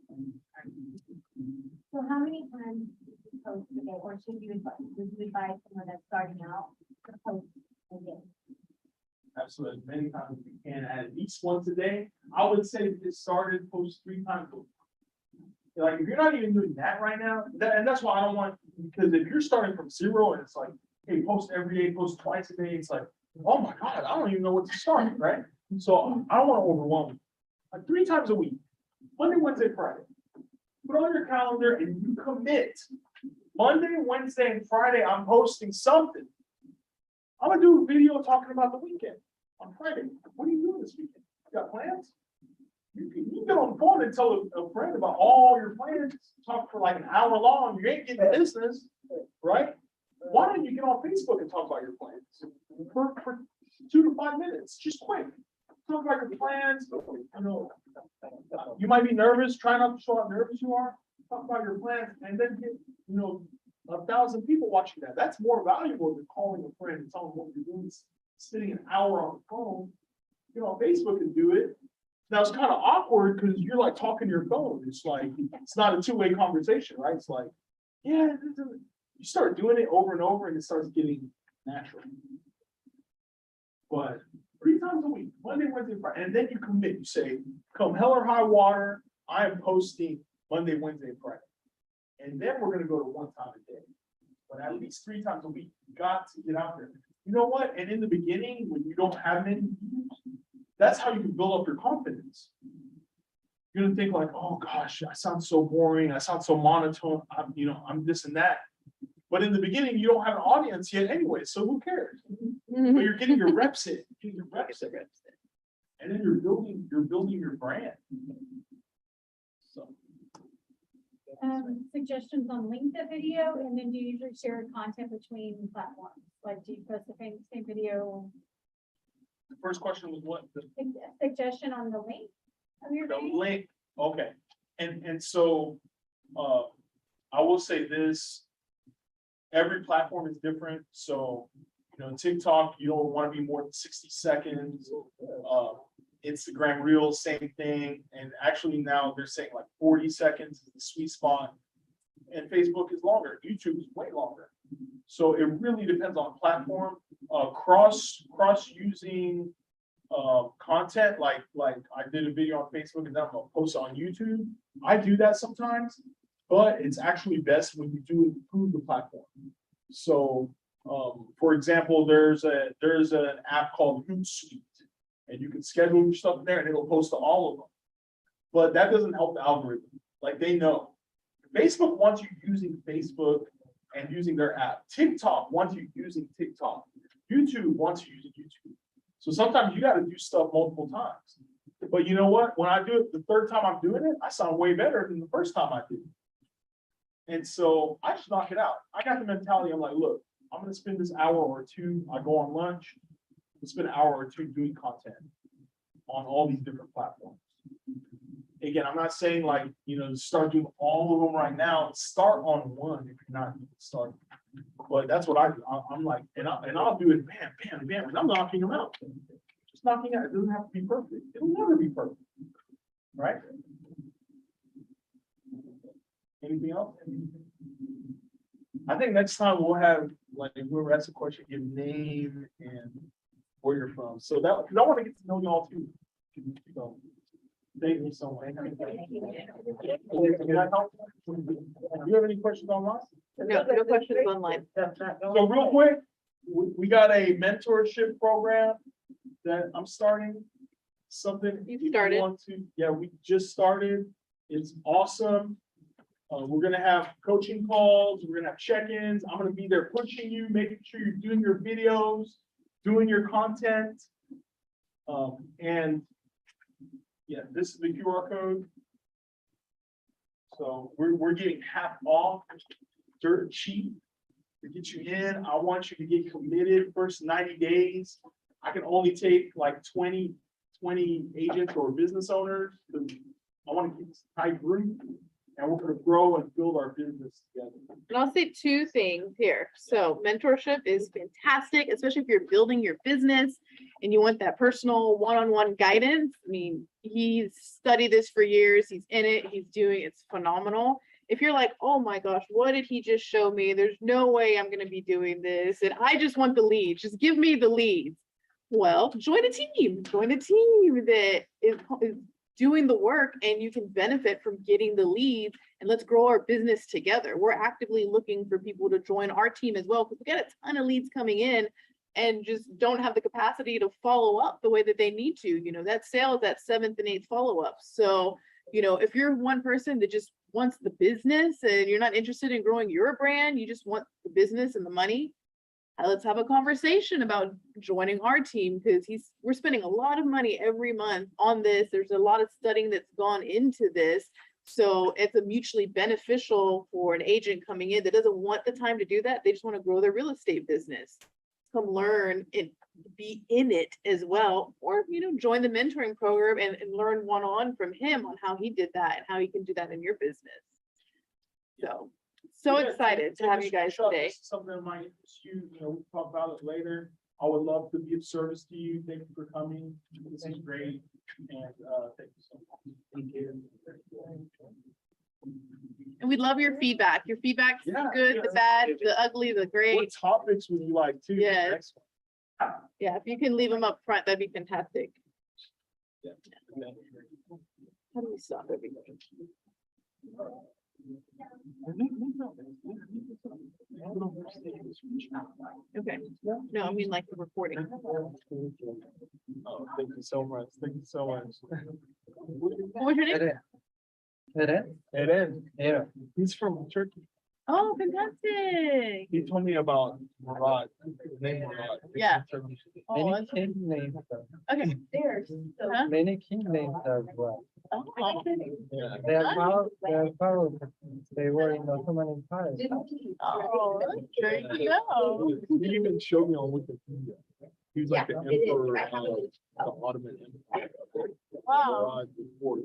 So how many times do you post a day, or should you advise someone that's starting out to post a day? Absolutely, as many times as you can, at least once a day. I would say get started, post 3 times a week. Like if you're not even doing that right now, and that's why I don't want, because if you're starting from 0 and it's like, hey, post every day, post twice a day, it's like, oh my God, I don't even know what to start, right? So I don't want to overwhelm you. Like 3 times a week, Monday, Wednesday, Friday. Put on your calendar and you commit. Monday, Wednesday, and Friday, I'm posting something. I'm gonna do a video talking about the weekend on Friday. What are you doing this weekend? You got plans? You can get on the phone and tell a friend about all your plans. Talk for like an hour long. You ain't getting business, right? Why don't you get on Facebook and talk about your plans for 2 to 5 minutes? Just quick. Talk about your plans. You might be nervous. Try not to show how nervous you are. Talk about your plans, and then get 1,000 people watching that. That's more valuable than calling a friend and telling them what you're doing. Sitting an hour on the phone. Get on Facebook and do it. Now it's kind of awkward because you're like talking to your phone. It's like it's not a 2-way conversation, right? It's like, yeah, you start doing it over and over, and it starts getting natural. But 3 times a week, Monday, Wednesday, Friday, and then you commit. You say, come hell or high water, I am posting Monday, Wednesday, and Friday. And then we're going to go to 1 time a day. But at least 3 times a week, you got to get out there. You know what? And in the beginning, when you don't have many views, that's how you can build up your confidence. You're going to think like, oh gosh, I sound so boring. I sound so monotone. I'm this and that. But in the beginning, you don't have an audience yet anyway, so who cares? But you're getting your reps in. and then you're building your brand. So. Suggestions on link the video, and then do you usually share content between platforms? Like, do you post the same video? The first question was what? Suggestion on the link of your The video? link, okay, and so, I will say this. Every platform is different, so, you know, TikTok, you don't want to be more than 60 seconds. Instagram Reels, same thing, and actually now they're saying like 40 seconds is the sweet spot. And Facebook is longer, YouTube is way longer. So it really depends on platform, cross using content, like I did a video on Facebook and then I'm gonna post it on YouTube. I do that sometimes, but it's actually best when you do it through the platform. So for example, there's an app called Hootsuite, and you can schedule your stuff in there and it'll post to all of them. But that doesn't help the algorithm. Like, they know Facebook wants you using Facebook and using their app. TikTok wants you using TikTok. YouTube wants you using YouTube. So sometimes you got to do stuff multiple times. But you know what? When I do it the third time I'm doing it, I sound way better than the first time I did it. And so I just knock it out. I got the mentality. I'm like, look, I'm going to spend this hour or two. I go on lunch. We'll spend an hour or two doing content on all these different platforms. Again, I'm not saying like, you know, start doing all of them right now. Start on one if you're not even starting. But that's what I do. I'm like, and I'll do it, bam, bam, bam, and I'm knocking them out. Just knocking out. It doesn't have to be perfect. It'll never be perfect, right? Anything else? I think next time we'll have, like, whoever asks a question, give name and where you're from. So that, because I want to get to know y'all too. So, thank you so much. Can I help? Do you have any questions online? No questions online. So real quick, we got a mentorship program that I'm starting. Something. You if you started? want to, yeah, we just started. It's awesome. We're gonna have coaching calls. We're gonna have check-ins. I'm gonna be there pushing you, making sure you're doing your videos, doing your content. And yeah, this is the QR code. So we're getting half off, dirt cheap to get you in. I want you to get committed first 90 days. I can only take like 20 agents or business owners. I want to keep this tight group, and we're going to grow and build our business together. And I'll say two things here. So mentorship is fantastic, especially if you're building your business and you want that personal one-on-one guidance. I mean, he's studied this for years. He's in it. He's doing it's phenomenal. If you're like, oh my gosh, what did he just show me? There's no way I'm going to be doing this. And I just want the leads. Just give me the leads. Well, join a team. Join a team that is doing the work, and you can benefit from getting the leads, and let's grow our business together. We're actively looking for people to join our team as well, because we got a ton of leads coming in and just don't have the capacity to follow up the way that they need to. You know, that sales, that 7th and 8th follow-up. So, you know, if you're one person that just wants the business and you're not interested in growing your brand, you just want the business and the money, let's have a conversation about joining our team, because we're spending a lot of money every month on this. There's a lot of studying that's gone into this. So it's a mutually beneficial for an agent coming in that doesn't want the time to do that. They just want to grow their real estate business. Come learn and be in it as well, or, you know, join the mentoring program and learn one-on-one from him on how he did that and how he can do that in your business. So Yeah, excited to have you guys screenshot. today. This is something that might interest you. You know, we'll talk about it later. I would love to be of service to you. Thank you for coming. This is great. And thank you so much. Thank you. And we love your feedback. Your feedback's the Yeah, good, yeah, the bad, that's- the ugly, the What great. topics would you like to? Yes. Next one. Yeah, if you can leave them up front, that'd be fantastic. Yeah. How do we stop everybody? Okay, no, I mean like the recording. Oh, thank you so much. Thank you so much. What was your name? Eren. He's from Turkey. Oh, fantastic. He told me about Morad, his name Morad. Yeah. Oh, Many that's- king names, okay. There's, Huh? many king names as well. Oh, Yeah. They are powerful. They were in the Ottoman Empire. oh, that's great to know. He even showed me on Wikipedia. He was like the Yeah, it is. emperor I of have it. the Ottoman Empire. Wow. Morad before.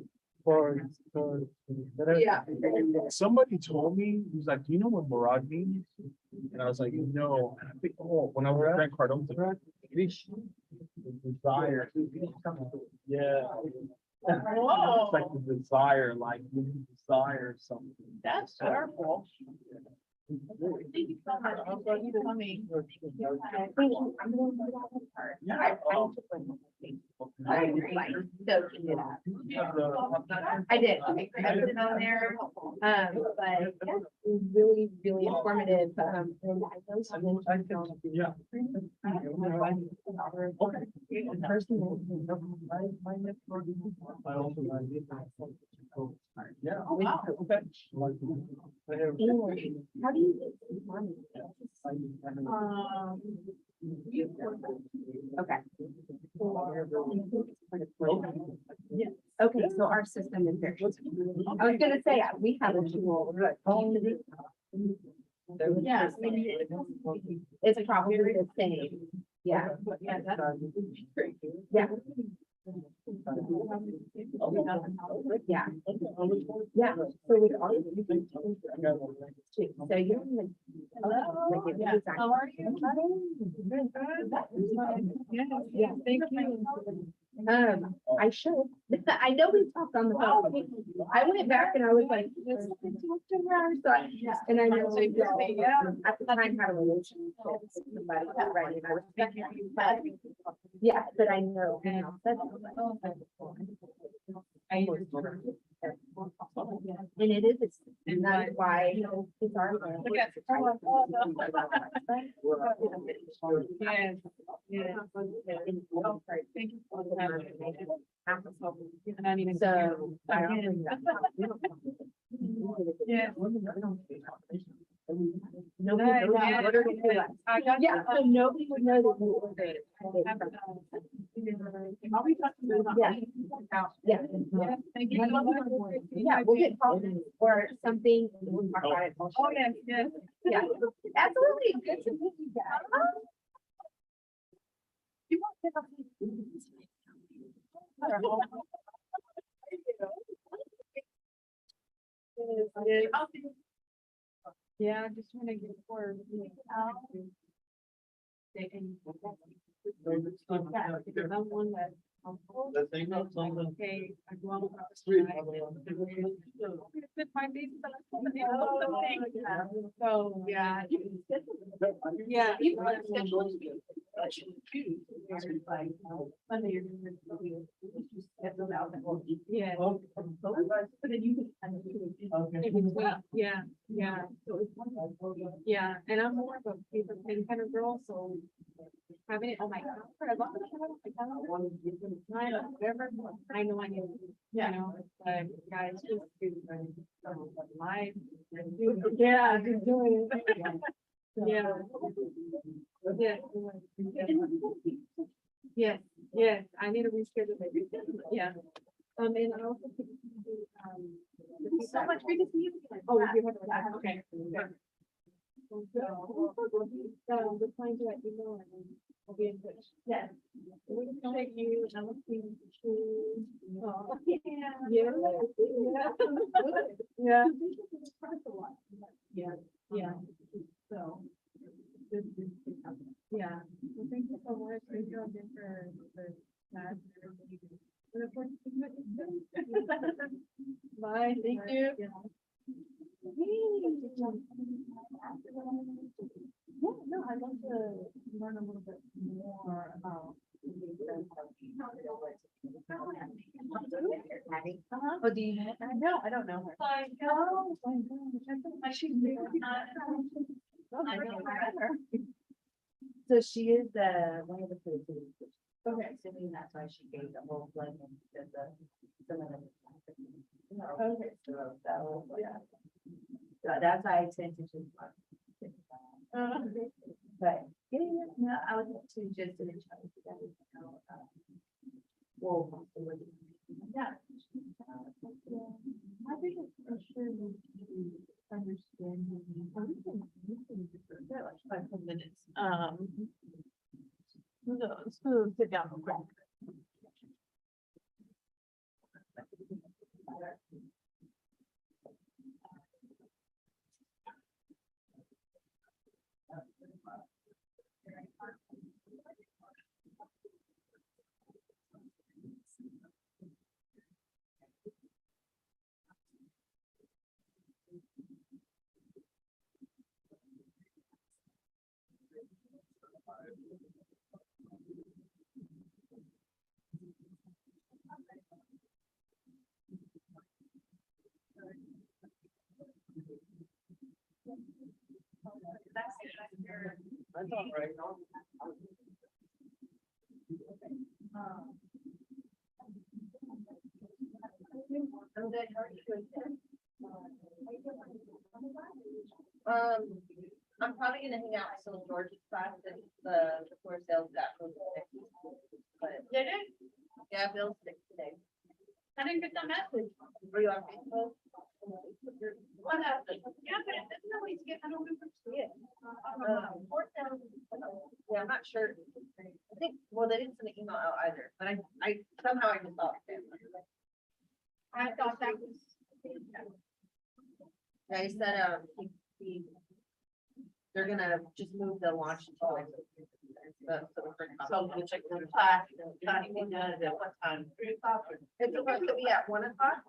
Yeah. Somebody told me, he was like, do you know what Morad means? And I was like, no. And I think, oh, when I was at Grant Cardone, wish, desire. Yeah. Whoa. It's like the desire, like you desire something. That's powerful. Thank you so much. I'm glad you're coming. Yeah. I agree. Soaking it up. I did. I put it on there. But yeah, it was really, really informative. And I know some. Yeah. I also like it. Yeah. Oh, wow. Okay. How do you get money? Okay. Yeah. Okay, so our system is very. I was gonna say, we have a tool. Yeah. It's probably the same. Yeah. Yeah, that's great. Yeah. Yeah. Yeah. So with all. So you're. Hello. Yeah. How are you? Yeah, thank you. I should. I know we talked on the phone. I went back and I was like, let's talk to her. So and I know we at the time had a relationship with somebody, right? And I was thinking, yeah, but I know. And it is, and that's why it's our. Yes. Yes. Thank you for having So. Yeah. Nobody knows what we're gonna do. Yeah, so nobody would know that we ordered it. I'll be talking about. Yeah. Yeah. Thank you. Yeah, we'll get coffee or something. We'll talk about it. Oh, yes, yes. Yeah, absolutely. Good to meet you guys. You want to have yeah, I just want to get for. Someone that. Okay, I go on across the street. It's been 5 days since I was something. So, yeah. Yeah. Yeah. But then you can. Yeah, yeah. So it's yeah, and I'm more of a paper pen kind of girl, so having it on my calendar, as long as I have it on my calendar, whatever, I know I need, you know, but guys, just do live. Yeah, just doing it. Yeah. Yeah. Yes, yes, I need to reschedule everything, yeah. And I also. Thank you so much, great to see you. Oh, you have that, okay. So, we're trying to let you know, and then we'll be in touch. Yes. We can take you, and I'm looking to. Oh, yeah. Yeah. Yeah. Yeah, yeah, so. Yeah, well, thank you so much. Thank you again for that. Bye, thank you. Yeah, no, I'd love to learn a little bit more about. Oh, do you know? No, I don't know her. Oh, my gosh. She's So she is one of the Filipinos. Okay. Assuming that's why she gave the whole blood and did some of the. Okay. So, yeah. So that's why I tend to just. But, yeah, no, I would like to just do the challenge together. Well. Yeah. I think it's for sure we understand. Like 5 minutes. Let's go sit down real quick. That's all right. I'm good, how are you doing? I'm probably gonna hang out with some of George's class and the core sales got moved to next week. But Did it? yeah, Bill's sick today. I didn't get the message. Were you on Facebook? What happened? Yeah, but it doesn't always get, I don't remember. Yeah. Core sales, yeah, I'm not sure. I think, well, they didn't send an email out either, but I somehow I just thought. I thought that was. Yeah, he said, they're gonna just move the launch to like. So we check the class, not even done at what time? 3 o'clock or? It's supposed to be at 1 o'clock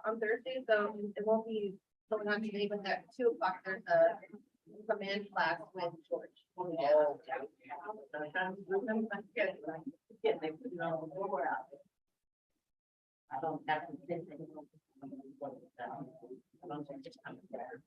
on Thursday, so it won't be going on today, but at 2 o'clock, there's a command class with George. I don't have to think anymore. I don't think it's coming there.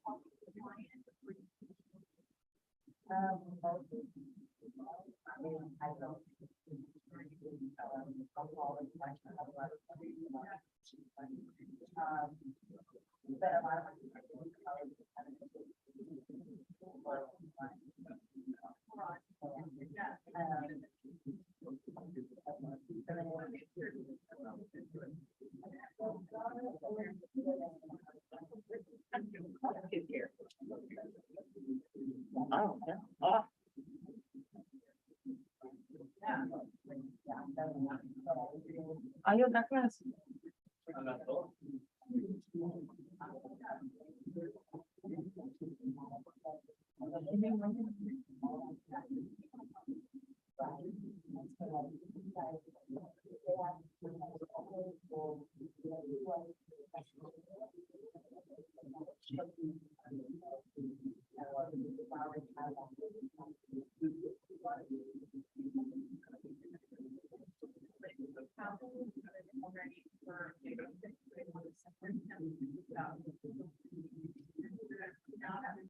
Oh, yeah. Oh. Ayun na class.